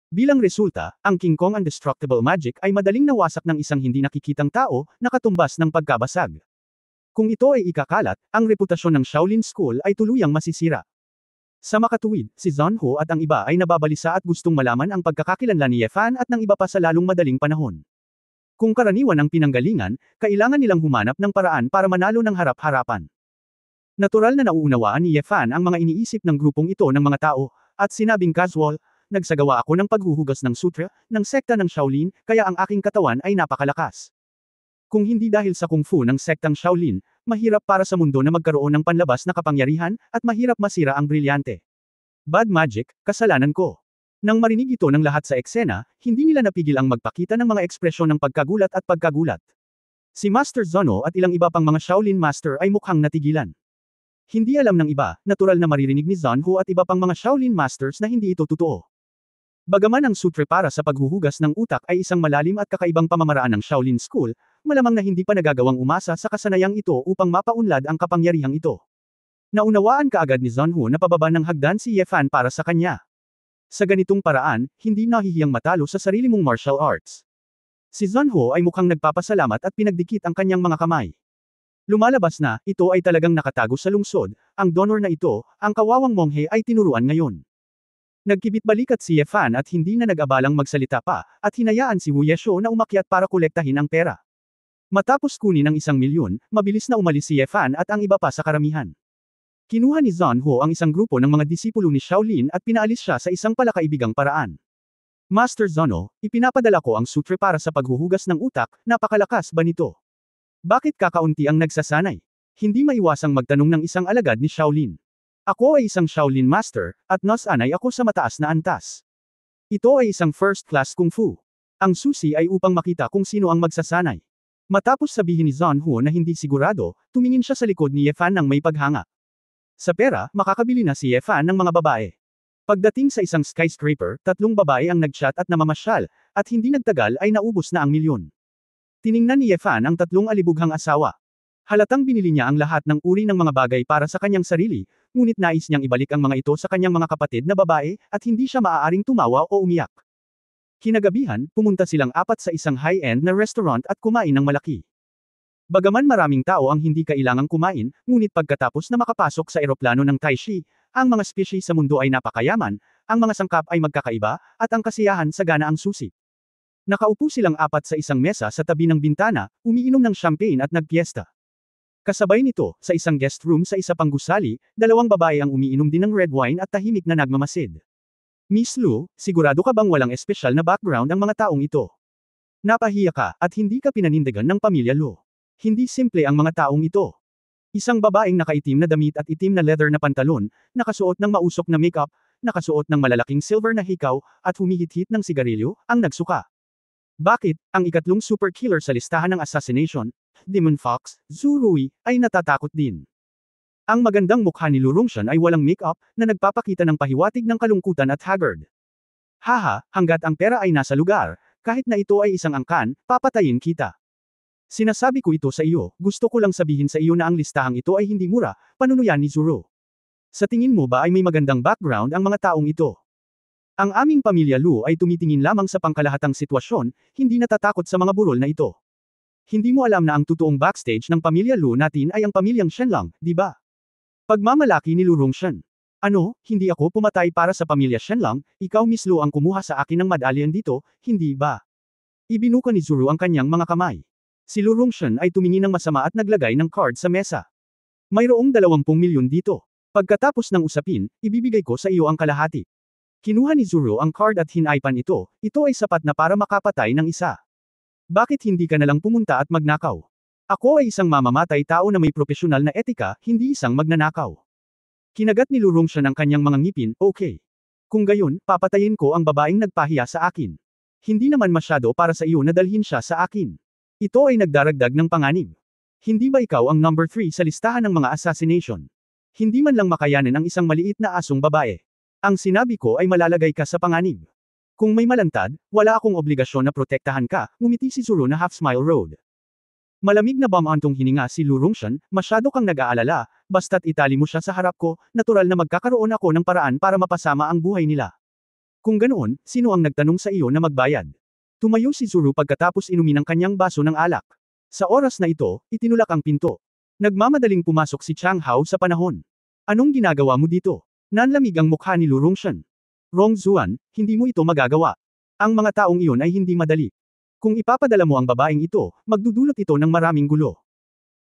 Bilang resulta, ang King Kong Indestructible Magic ay madaling nawasak ng isang hindi nakikitang tao, nakatumbas ng pagkabasag. Kung ito ay ikakalat, ang reputasyon ng Shaolin School ay tuluyang masisira. Sa makatuwid, si Zon Ho at ang iba ay nababalisa at gustong malaman ang pagkakakilanlan ni Yefan at ng iba pa sa lalong madaling panahon. Kung karaniwan ang pinanggalingan, kailangan nilang humanap ng paraan para manalo ng harap-harapan. Natural na nauunawaan ni Yefan ang mga iniisip ng grupong ito ng mga tao, at sinabing casual, nagsagawa ako ng paghuhugas ng sutra, ng sekta ng Shaolin, kaya ang aking katawan ay napakalakas. Kung hindi dahil sa kung fu ng sektang Shaolin, mahirap para sa mundo na magkaroon ng panlabas na kapangyarihan, at mahirap masira ang brilyante. Bad magic, kasalanan ko. Nang marinig ito ng lahat sa eksena, hindi nila napigil ang magpakita ng mga ekspresyon ng pagkagulat at pagkagulat. Si Master Zono at ilang iba pang mga Shaolin Master ay mukhang natigilan. Hindi alam ng iba, natural na maririnig ni Zon Ho at iba pang mga Shaolin Masters na hindi ito totoo. Bagaman ang sutre para sa paghuhugas ng utak ay isang malalim at kakaibang pamamaraan ng Shaolin School, malamang na hindi pa nagagawang umasa sa kasanayang ito upang mapaunlad ang kapangyarihang ito. Naunawaan kaagad ni Zon Ho na pababa ng hagdan si Yefan para sa kanya. Sa ganitong paraan, hindi nahihiyang matalo sa sarili mong martial arts. Si Zon Ho ay mukhang nagpapasalamat at pinagdikit ang kanyang mga kamay. Lumalabas na, ito ay talagang nakatago sa lungsod, ang donor na ito, ang kawawang monghe ay tinuruan ngayon. Nagkibit-balikat si Yefan at hindi na nag-abalang magsalita pa, at hinayaan si Wu Yesho na umakyat para kolektahin ang pera. Matapos kunin ang 1,000,000, mabilis na umalis si Yefan at ang iba pa sa karamihan. Kinuha ni Zon Ho ang isang grupo ng mga disipulo ni Shaolin at pinaalis siya sa isang palakaibigang paraan. Master Zono, ipinapadala ko ang sutre para sa paghuhugas ng utak, napakalakas ba nito? Bakit kakaunti ang nagsasanay? Hindi maiwasang magtanong ng isang alagad ni Shaolin. Ako ay isang Shaolin Master, at nasanay ako sa mataas na antas. Ito ay isang first-class kung fu. Ang susi ay upang makita kung sino ang magsasanay. Matapos sabihin ni Zon Ho na hindi sigurado, tumingin siya sa likod ni Yefan ng may paghanga. Sa pera, makakabili na si Yefan ng mga babae. Pagdating sa isang skyscraper, 3 babae ang nagchat at namamasyal, at hindi nagtagal ay naubos na ang milyon. Tiningnan ni Yefan ang 3 alibughang asawa. Halatang binili niya ang lahat ng uri ng mga bagay para sa kanyang sarili, ngunit nais niyang ibalik ang mga ito sa kanyang mga kapatid na babae, at hindi siya maaaring tumawa o umiyak. Kinagabihan, pumunta silang 4 sa isang high-end na restaurant at kumain ng malaki. Bagaman maraming tao ang hindi kailangang kumain, ngunit pagkatapos na makapasok sa eroplano ng Taishi, ang mga species sa mundo ay napakayaman, ang mga sangkap ay magkakaiba, at ang kasiyahan sagana ang susi. Nakaupo silang apat sa isang mesa sa tabi ng bintana, umiinom ng champagne at nagpiesta. Kasabay nito, sa isang guest room sa isa pang gusali, dalawang babae ang umiinom din ng red wine at tahimik na nagmamasid. Miss Lu, sigurado ka bang walang espesyal na background ang mga taong ito? Napahiya ka, at hindi ka pinanindigan ng pamilya Lu. Hindi simple ang mga taong ito. Isang babaeng nakaitim na damit at itim na leather na pantalon, nakasuot ng mausok na makeup, nakasuot ng malalaking silver na hikaw, at humihit-hit ng sigarilyo, ang nagsuka. Bakit, ang ikatlong super killer sa listahan ng assassination, Demon Fox, Zhu Rui, ay natatakot din. Ang magandang mukha ni Lu Rongshan ay walang make-up, na nagpapakita ng pahiwatig ng kalungkutan at haggard. Haha, hanggat ang pera ay nasa lugar, kahit na ito ay isang angkan, papatayin kita. Sinasabi ko ito sa iyo, gusto ko lang sabihin sa iyo na ang listahang ito ay hindi mura, panunuyan ni Zuru. Sa tingin mo ba ay may magandang background ang mga taong ito? Ang aming pamilya Lu ay tumitingin lamang sa pangkalahatang sitwasyon, hindi natatakot sa mga burol na ito. Hindi mo alam na ang totoong backstage ng pamilya Lu natin ay ang pamilyang Shenlang, di ba? Pagmamalaki ni Lu Rongshan. Ano, hindi ako pumatay para sa pamilya Shenlang, ikaw Miss Lu ang kumuha sa akin ng medallion dito, hindi ba? Ibinuka ni Zuru ang kanyang mga kamay. Si Lu Rongshan ay tumingin ng masama at naglagay ng card sa mesa. Mayroong 20 milyon dito. Pagkatapos ng usapin, ibibigay ko sa iyo ang kalahati. Kinuha ni Zuru ang card at hinaypan ito ay sapat na para makapatay ng isa. Bakit hindi ka nalang pumunta at magnakaw? Ako ay isang mamamatay tao na may propesyonal na etika, hindi isang magnanakaw. Kinagat ni Lu Rongshan ang kanyang mga ngipin, okay. Kung gayon, papatayin ko ang babaeng nagpahiya sa akin. Hindi naman masyado para sa iyo na dalhin siya sa akin. Ito ay nagdaragdag ng panganib. Hindi ba ikaw ang number 3 sa listahan ng mga assassination? Hindi man lang makayanin ang isang maliit na asong babae. Ang sinabi ko ay malalagay ka sa panganib. Kung may malantad, wala akong obligasyon na protektahan ka, ngumiti si Zuru na half-smile road. Malamig na bamantong hininga si Lu Rongshan, masyado kang nag-aalala, basta't itali mo siya sa harap ko, natural na magkakaroon ako ng paraan para mapasama ang buhay nila. Kung ganoon, sino ang nagtanong sa iyo na magbayad? Tumayo si Zuru pagkatapos inumin ang kanyang baso ng alak. Sa oras na ito, itinulak ang pinto. Nagmamadaling pumasok si Chang Hao sa panahon. Anong ginagawa mo dito? Nanlamig ang mukha ni Lu Rongshan. Rong Zuan, hindi mo ito magagawa. Ang mga taong iyon ay hindi madali. Kung ipapadala mo ang babaeng ito, magdudulot ito ng maraming gulo.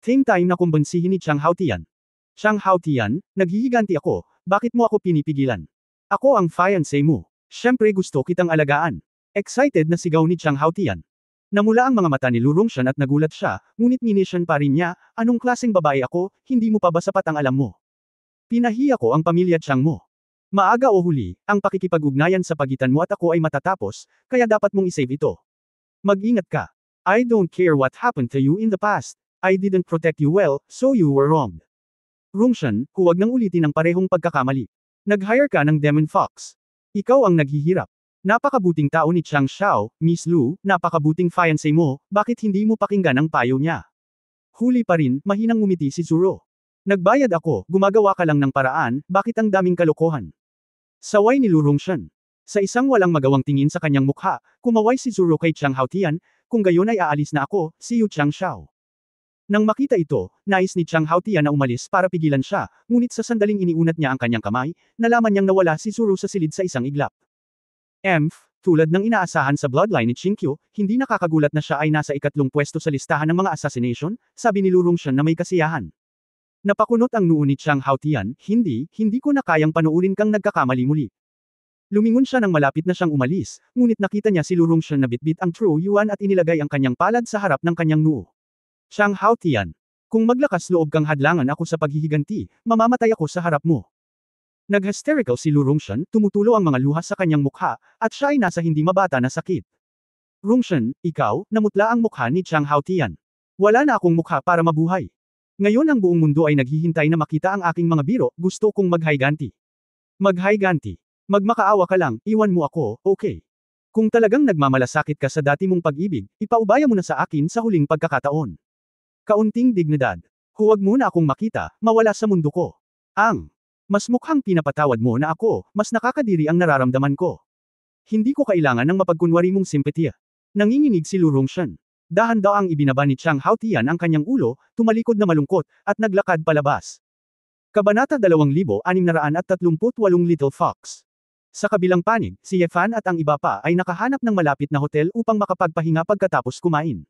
Same time na kumbansihin ni Chang Haotian. Chang Haotian, naghihiganti ako, bakit mo ako pinipigilan? Ako ang fiancé mo. Siyempre gusto kitang alagaan. Excited na sigaw ni Chang Haotian. Namula ang mga mata ni Lu Rongshan at nagulat siya, ngunit minisyon pa rin niya, anong klaseng babae ako, hindi mo pa ba sapat ang alam mo? Pinahiya ko ang pamilya Chang mo. Maaga o huli, ang pakikipag-ugnayan sa pagitan mo at ako ay matatapos, kaya dapat mong isave ito. Mag-ingat ka. I don't care what happened to you in the past. I didn't protect you well, so you were wronged. Rongshan, huwag nang ulitin ang parehong pagkakamali. Nag-hire ka ng Demon Fox. Ikaw ang naghihirap. Napakabuting tao ni Chang Xiao, Miss Lu, napakabuting fiancé mo, bakit hindi mo pakinggan ang payo niya? Huli pa rin, mahinang ngumiti si Zuru. Nagbayad ako, gumagawa ka lang ng paraan, bakit ang daming kalokohan? Saway ni Lu Rongshan. Sa isang walang magawang tingin sa kanyang mukha, kumaway si Zuru kay Chang Haotian, kung gayon ay aalis na ako, see you Chang Xiao. Nang makita ito, nais ni Chang Haotian na umalis para pigilan siya, ngunit sa sandaling iniunat niya ang kanyang kamay, nalaman niyang nawala si Zuru sa silid sa isang iglap. Tulad ng inaasahan sa bloodline ni Chinkyo, hindi nakakagulat na siya ay nasa ikatlong pwesto sa listahan ng mga assassination, sabi ni Lu Rongshan na may kasiyahan. Napakunot ang noo ni Chang Haotian, hindi ko na kayang panuurin kang nagkakamali muli. Lumingon siya nang malapit na siyang umalis, ngunit nakita niya si Lu Rongshan na bitbit ang true yuan at inilagay ang kanyang palad sa harap ng kanyang noo. Chang Haotian, kung maglakas loob kang hadlangan ako sa paghihiganti, mamamatay ako sa harap mo. Nag-hysterical si Lu Rongshan, tumutulo ang mga luha sa kanyang mukha, at siya ay nasa hindi mabata na sakit. Rongshan, ikaw, namutla ang mukha ni Chang Haotian. Wala na akong mukha para mabuhay. Ngayon ang buong mundo ay naghihintay na makita ang aking mga biro, gusto kong maghayganti. Maghayganti. Magmakaawa ka lang, iwan mo ako, okay. Kung talagang nagmamalasakit ka sa dati mong pag-ibig, ipaubaya mo na sa akin sa huling pagkakataon. Kaunting dignidad. Huwag mo na akong makita, mawala sa mundo ko. Mas mukhang pinapatawad mo na ako, mas nakakadiri ang nararamdaman ko. Hindi ko kailangan ng mapagkunwari mong simpatiya. Nanginginig si Lu Rongshan. Dahan-daang ibinaba ni Chang Haotian ang kanyang ulo, tumalikod na malungkot, at naglakad palabas. Kabanata 2638 Little Fox. Sa kabilang panig, si Yefan at ang iba pa ay nakahanap ng malapit na hotel upang makapagpahinga pagkatapos kumain.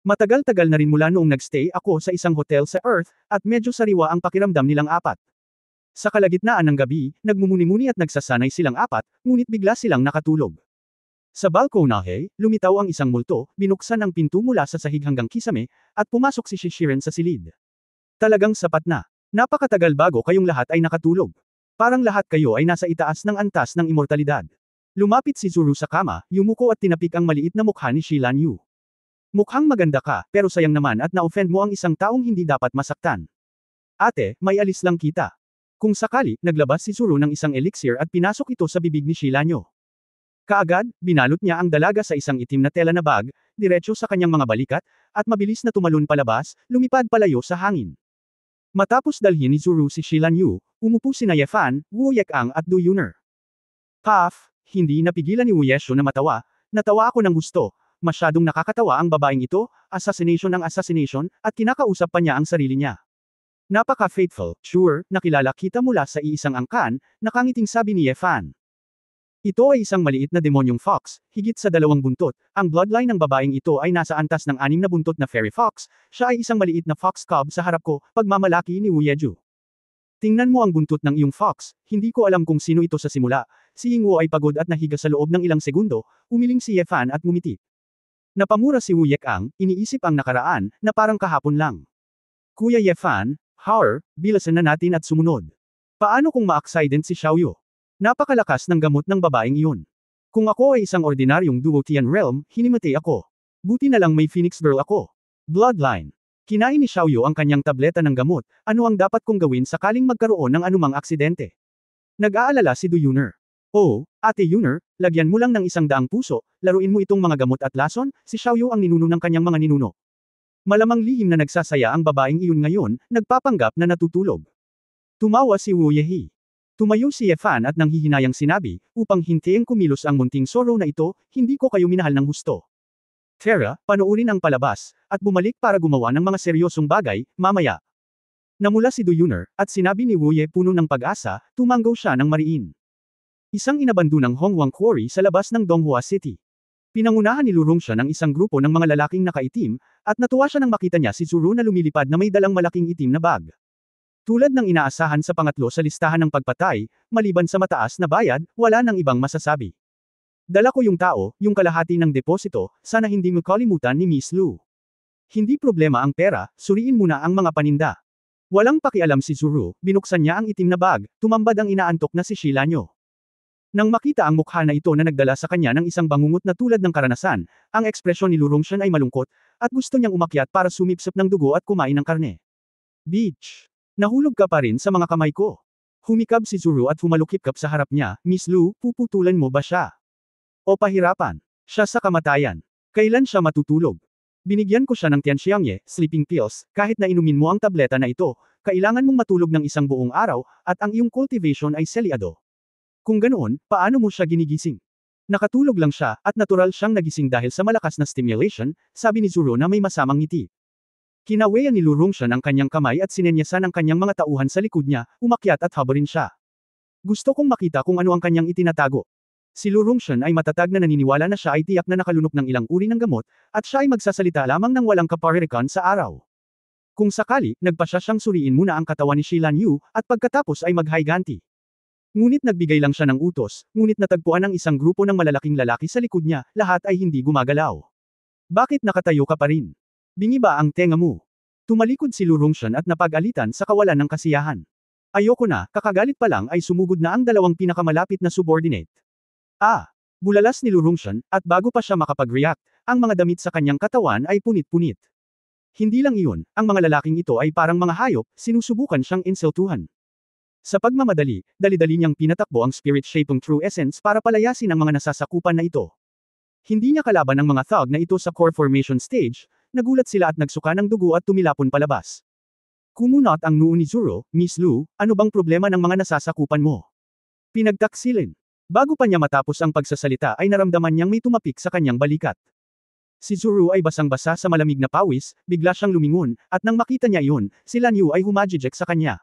Matagal-tagal na rin mula noong nagstay ako sa isang hotel sa Earth, at medyo sariwa ang pakiramdam nilang apat. Sa kalagitnaan ng gabi, nagmumuni-muni at nagsasanay silang apat, ngunit bigla silang nakatulog. Sa balkonahe, lumitaw ang isang multo, binuksan ang pinto mula sa sahig hanggang kisame, at pumasok si Shishiren sa silid. Talagang sapat na. Napakatagal bago kayong lahat ay nakatulog. Parang lahat kayo ay nasa itaas ng antas ng immortalidad. Lumapit si Zuru sa kama, yumuko at tinapik ang maliit na mukha ni Shilan Yu. Mukhang maganda ka, pero sayang naman at na-offend mo ang isang taong hindi dapat masaktan. Ate, may alis lang kita. Kung sakali, naglabas si Zuru ng isang elixir at pinasok ito sa bibig ni Shilan Yu. Kaagad, binalot niya ang dalaga sa isang itim na tela na bag, diretso sa kanyang mga balikat, at mabilis na tumalon palabas, lumipad palayo sa hangin. Matapos dalhin ni Zuru si Shilan Yu, umupo sina Yefan, Wu Yekang at Du Yuner. Puff, hindi napigilan ni Wu Yeshu na matawa, natawa ako ng gusto, masyadong nakakatawa ang babaeng ito, assassination ang assassination, at kinakausap pa niya ang sarili niya. Napaka-faithful, sure, nakilala kita mula sa iisang angkan, nakangiting sabi ni Yefan. Ito ay isang maliit na demonyong fox, higit sa 2 buntot, ang bloodline ng babaeng ito ay nasa antas ng 6 na buntot na fairy fox, siya ay isang maliit na fox cub sa harap ko, pagmamalaki ni Wu Yeju. Tingnan mo ang buntot ng iyong fox, hindi ko alam kung sino ito sa simula, si Yingwo ay pagod at nahiga sa loob ng ilang segundo, umiling si Yefan at ngumiti. Napamura si Wu Yekang, iniisip ang nakaraan, na parang kahapon lang. Kuya Yefan, bilasan na natin at sumunod. Paano kung ma-accident si Xiaoyu? Napakalakas ng gamot ng babaeng iyon. Kung ako ay isang ordinaryong Duotian realm, hinimatay ako. Buti na lang may Phoenix Girl ako. Bloodline. Kinain ni Xiaoyu ang kanyang tableta ng gamot, ano ang dapat kong gawin sakaling magkaroon ng anumang aksidente? Nag-aalala si Du Yuner. Oh, Ate Yuner, lagyan mo lang ng 100 puso, laruin mo itong mga gamot at lason, si Xiaoyu ang ninuno ng kanyang mga ninuno. Malamang lihim na nagsasaya ang babaeng iyon ngayon, nagpapanggap na natutulog. Tumawa si Wu Yehi. Tumayo si Yefan at nanghihinayang sinabi, upang hintayin kumilos ang munting sorrow na ito, hindi ko kayo minahal ng husto. Tara, panoorin ang palabas, at bumalik para gumawa ng mga seryosong bagay, mamaya. Namula si Du Yuner, at sinabi ni Wu Ye puno ng pag-asa, tumanggaw siya ng mariin. Isang inabandunang Hongwang Quarry sa labas ng Donghua City. Pinangunahan ni Lu Rongxian ng isang grupo ng mga lalaking nakaitim, at natuwa siya nang makita niya si Zuru na lumilipad na may dalang malaking itim na bag. Tulad ng inaasahan sa pangatlo sa listahan ng pagpatay, maliban sa mataas na bayad, wala nang ibang masasabi. Dala ko yung tao, yung kalahati ng deposito, sana hindi mo kalimutan ni Miss Lu. Hindi problema ang pera, suriin muna ang mga paninda. Walang pakialam si Zuru, binuksan niya ang itim na bag, tumambad ang inaantok na si Shilanyo. Nang makita ang mukha na ito na nagdala sa kanya ng isang bangungot na tulad ng karanasan, ang ekspresyon ni Lu Rongxian ay malungkot, at gusto niyang umakyat para sumipsip ng dugo at kumain ng karne. Beach. Nahulog ka pa rin sa mga kamay ko. Humikab si Zuru at humalukip-kap sa harap niya, Miss Lu, puputulan mo ba siya? O pahirapan? Siya sa kamatayan. Kailan siya matutulog? Binigyan ko siya ng Tianxiangye, sleeping pills, kahit na inumin mo ang tableta na ito, kailangan mong matulog ng isang buong araw, at ang iyong cultivation ay selyado. Kung ganoon, paano mo siya ginigising? Nakatulog lang siya, at natural siyang nagising dahil sa malakas na stimulation, sabi ni Zuru na may masamang ngiti. Kinaweyan ni Lu Rongxian ang kanyang kamay at sinenyasan ang kanyang mga tauhan sa likod niya, umakyat at habarin siya. Gusto kong makita kung ano ang kanyang itinatago. Si Lu Rongxian ay matatag na naniniwala na siya ay tiyak na nakalunok ng ilang uri ng gamot, at siya ay magsasalita lamang ng walang kaparirikan sa araw. Kung sakali, nagpasya siyang suriin muna ang katawan ni Shilan Yu, at pagkatapos ay maghayganti. Ngunit nagbigay lang siya ng utos, ngunit natagpuan ang isang grupo ng malalaking lalaki sa likod niya, lahat ay hindi gumagalaw. Bakit nakatayo ka pa rin? Bingi ba ang tenga mo? Tumalikod si Lu Rongxian at napag-alitan sa kawalan ng kasiyahan. Ayoko na, kakagalit pa lang ay sumugod na ang dalawang pinakamalapit na subordinate. Bulalas ni Lu Rongxian, at bago pa siya makapag-react, ang mga damit sa kanyang katawan ay punit-punit. Hindi lang iyon, ang mga lalaking ito ay parang mga hayop, sinusubukan siyang insultuhan. Sa pagmamadali, dali-dali niyang pinatakbo ang spirit-shaping true essence para palayasin ang mga nasasakupan na ito. Hindi niya kalaban ang mga thug na ito sa core formation stage, nagulat sila at nagsuka ng dugo at tumilapon palabas. Kumunot ang noo ni Zuru, Miss Lu, ano bang problema ng mga nasasakupan mo? Pinagtaksilin. Bago pa niya matapos ang pagsasalita ay naramdaman niyang may tumapik sa kanyang balikat. Si Zuru ay basang-basa sa malamig na pawis, bigla siyang lumingon, at nang makita niya iyon, si Lan Yu ay humajijek sa kanya.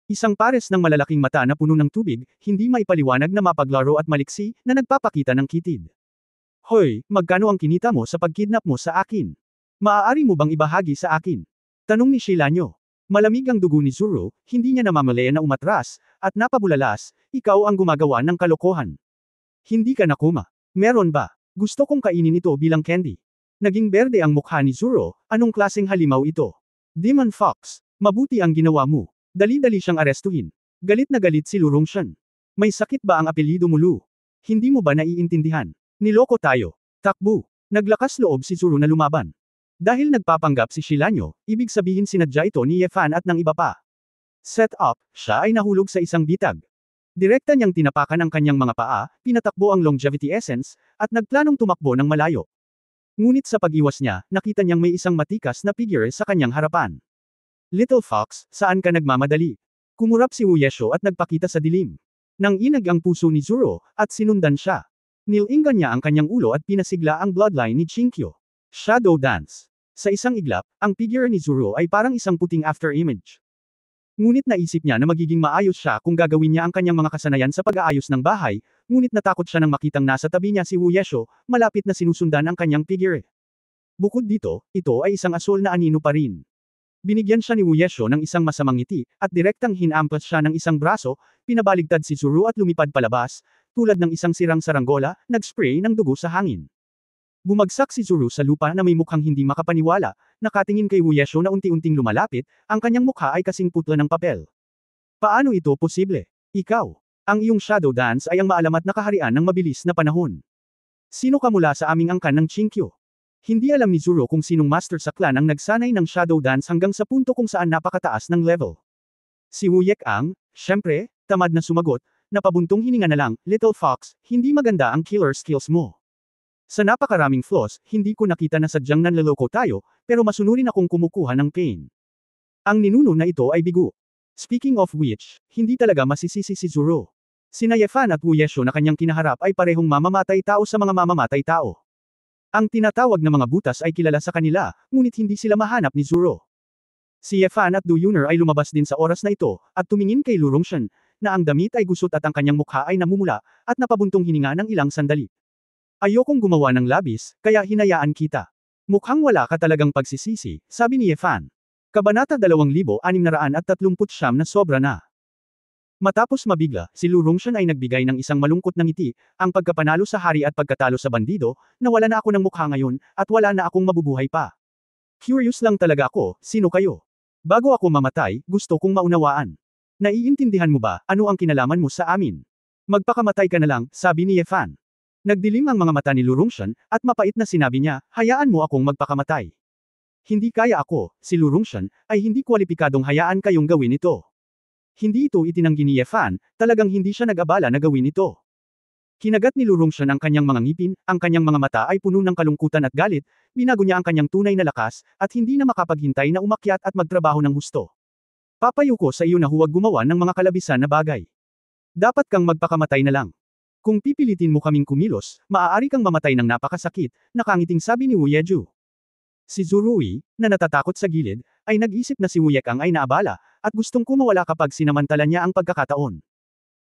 Isang pares ng malalaking mata na puno ng tubig, hindi maipaliwanag na mapaglaro at maliksi, na nagpapakita ng kitid. Hoy, magkano ang kinita mo sa pagkidnap mo sa akin? Maaari mo bang ibahagi sa akin? Tanong ni Shilanyo. Malamig ang dugo ni Zuru, hindi niya namamalaya na umatras, at napabulalas, ikaw ang gumagawa ng kalokohan. Hindi ka nakuma. Meron ba? Gusto kong kainin ito bilang candy. Naging berde ang mukha ni Zuru, anong klaseng halimaw ito? Demon Fox, mabuti ang ginawa mo. Dali-dali siyang arestuhin. Galit na galit si Lu Rongshan. May sakit ba ang apelyido mo Lu? Hindi mo ba naiintindihan? Niloko tayo. Takbo. Naglakas loob si Zuru na lumaban. Dahil nagpapanggap si Shilanyo, ibig sabihin sinadya ito ni Ye Fan at ng iba pa. Set up, siya ay nahulog sa isang bitag. Direkta niyang tinapakan ang kanyang mga paa, pinatakbo ang longevity essence, at nagplanong tumakbo ng malayo. Ngunit sa pag-iwas niya, nakita niyang may isang matikas na figure sa kanyang harapan. Little Fox, saan ka nagmamadali? Kumurap si Wu Yesho at nagpakita sa dilim. Nang inag ang puso ni Zuru, at sinundan siya. Nilingan niya ang kanyang ulo at pinasigla ang bloodline ni Chinkyo. Shadow Dance. Sa isang iglap, ang figure ni Zuru ay parang isang puting after-image. Ngunit naisip niya na magiging maayos siya kung gagawin niya ang kanyang mga kasanayan sa pag-aayos ng bahay, ngunit natakot siya nang makitang nasa tabi niya si Wu Yesho, malapit na sinusundan ang kanyang figure. Bukod dito, ito ay isang asol na anino pa rin. Binigyan siya ni Wu Yesho ng isang masamang ngiti, at direktang hinampas siya ng isang braso, pinabaligtad si Zuru at lumipad palabas, tulad ng isang sirang saranggola, nag-spray ng dugo sa hangin. Bumagsak si Zuru sa lupa na may mukhang hindi makapaniwala, nakatingin kay Wu Yesho na unti-unting lumalapit, ang kanyang mukha ay kasing putla ng papel. Paano ito posible? Ikaw. Ang iyong shadow dance ay ang maalamat na kaharian ng mabilis na panahon. Sino ka mula sa aming angkan ng Chinkyo? Hindi alam ni Zuru kung sinong master sa clan ang nagsanay ng shadow dance hanggang sa punto kung saan napakataas ng level. Si Wu Yek ang, syempre, tamad na sumagot, napabuntong hininga na lang, Little Fox, hindi maganda ang killer skills mo. Sa napakaraming flaws, hindi ko nakita na sadyang nanloloko tayo, pero masunurin akong kumukuha ng pain. Ang ninuno na ito ay bigo. Speaking of which, hindi talaga masisisi si Zuru. Sina Ye Fan at Wu Yesho na kanyang kinaharap ay parehong mamamatay tao sa mga mamamatay tao. Ang tinatawag na mga butas ay kilala sa kanila, ngunit hindi sila mahanap ni Zuru. Si Ye Fan at Du Yun'er ay lumabas din sa oras na ito, at tumingin kay Lu Rongshan, na ang damit ay gusot at ang kanyang mukha ay namumula, at napabuntong hininga ng ilang sandali. Ayokong gumawa ng labis, kaya hinayaan kita. Mukhang wala ka talagang pagsisisi, sabi ni Ye Fan. Kabanata 2639 na sobra na. Matapos mabigla, si Lu Rongshan ay nagbigay ng isang malungkot na ngiti, ang pagkapanalo sa hari at pagkatalo sa bandido, nawala na ako ng mukha ngayon, at wala na akong mabubuhay pa. Curious lang talaga ako, sino kayo? Bago ako mamatay, gusto kong maunawaan. Naiintindihan mo ba, ano ang kinalaman mo sa amin? Magpakamatay ka na lang, sabi ni Ye Fan. Nagdilim ang mga mata ni Lu Rongshan, at mapait na sinabi niya, hayaan mo akong magpakamatay. Hindi kaya ako, si Lu Rongshan, ay hindi kwalipikadong hayaan kayong gawin ito. Hindi ito itinanggi ni Ye Fan, talagang hindi siya nag-abala na gawin ito. Kinagat ni Lu Rongshan ang kanyang mga ngipin, ang kanyang mga mata ay puno ng kalungkutan at galit, binago niya ang kanyang tunay na lakas, at hindi na makapaghintay na umakyat at magtrabaho ng husto. Papayo ko sa iyo na huwag gumawa ng mga kalabisan na bagay. Dapat kang magpakamatay na lang. Kung pipilitin mo kaming kumilos, maaari kang mamatay ng napakasakit, nakangiting sabi ni Wu Yeju. Si Zurui, na natatakot sa gilid, ay nag-isip na si Wu Yekang ay naabala, at gustong kumawala kapag sinamantala niya ang pagkakataon.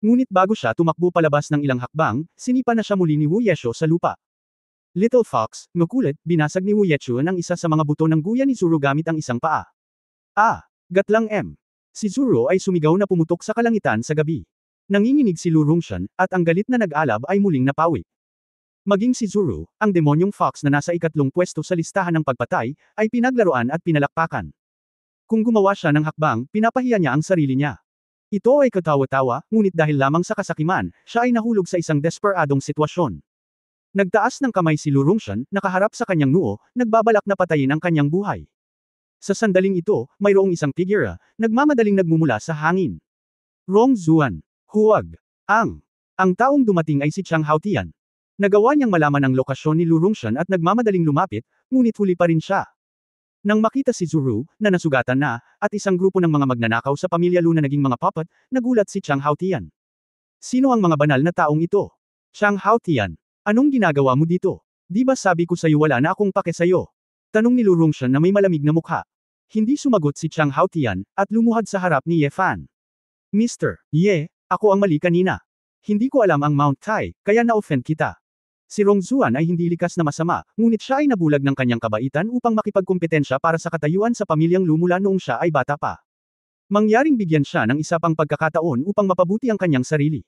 Ngunit bago siya tumakbo palabas ng ilang hakbang, sinipa na siya muli ni Wu Yesho sa lupa. Little Fox, makulit, binasag ni Wu Yechu ang isa sa mga buto ng guya ni Zuru gamit ang isang paa. Gatlang M. Si Zuru ay sumigaw na pumutok sa kalangitan sa gabi. Nanginginig si Lu Rongshan, at ang galit na nag-alab ay muling napawi. Maging si Zuru, ang demonyong fox na nasa ikatlong pwesto sa listahan ng pagpatay, ay pinaglaruan at pinalakpakan. Kung gumawa siya ng hakbang, pinapahiya niya ang sarili niya. Ito ay katawa-tawa, ngunit dahil lamang sa kasakiman, siya ay nahulog sa isang desperadong sitwasyon. Nagtaas ng kamay si Lu Rongshan, nakaharap sa kanyang noo, nagbabalak na patayin ang kanyang buhay. Sa sandaling ito, mayroong isang figura, nagmamadaling nagmumula sa hangin. Rong Zuan. Huwag. Ang taong dumating ay si Chang Haotian. Nagawa niyang malaman ang lokasyon ni Lu Rongshan at nagmamadaling lumapit, ngunit huli pa rin siya. Nang makita si Zuru, na nasugatan na, at isang grupo ng mga magnanakaw sa pamilya Lu na naging mga puppet, nagulat si Chang Haotian. Sino ang mga banal na taong ito? Chang Haotian, anong ginagawa mo dito? Di ba sabi ko sa'yo wala na akong pake sa'yo? Tanong ni Lu Rongshan na may malamig na mukha. Hindi sumagot si Chang Haotian, at lumuhad sa harap ni Ye Fan. Mr. Ye, ako ang mali kanina. Hindi ko alam ang Mount Tai, kaya na-offend kita. Si Rong Zuan ay hindi likas na masama, ngunit siya ay nabulag ng kanyang kabaitan upang makipagkumpetensya para sa katayuan sa pamilyang Lu mula noong siya ay bata pa. Mangyaring bigyan siya ng isa pang pagkakataon upang mapabuti ang kanyang sarili.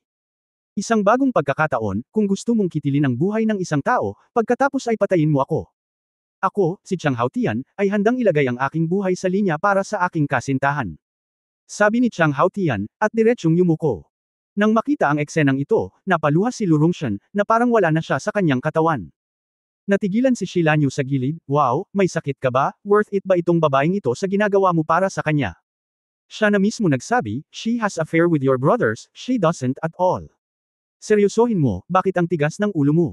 Isang bagong pagkakataon, kung gusto mong kitilin ang buhay ng isang tao, pagkatapos ay patayin mo ako. Ako, si Chang Haotian, ay handang ilagay ang aking buhay sa linya para sa aking kasintahan. Sabi ni Chang Haotian, at diretsyong yumuko. Nang makita ang eksenang ito, napaluha si Lu Rongshan, na parang wala na siya sa kanyang katawan. Natigilan si Shi Lanyu sa gilid, wow, may sakit ka ba? Worth it ba itong babaeng ito sa ginagawa mo para sa kanya? Siya na mismo nagsabi, she has affair with your brothers, she doesn't at all. Seryosohin mo, bakit ang tigas ng ulo mo?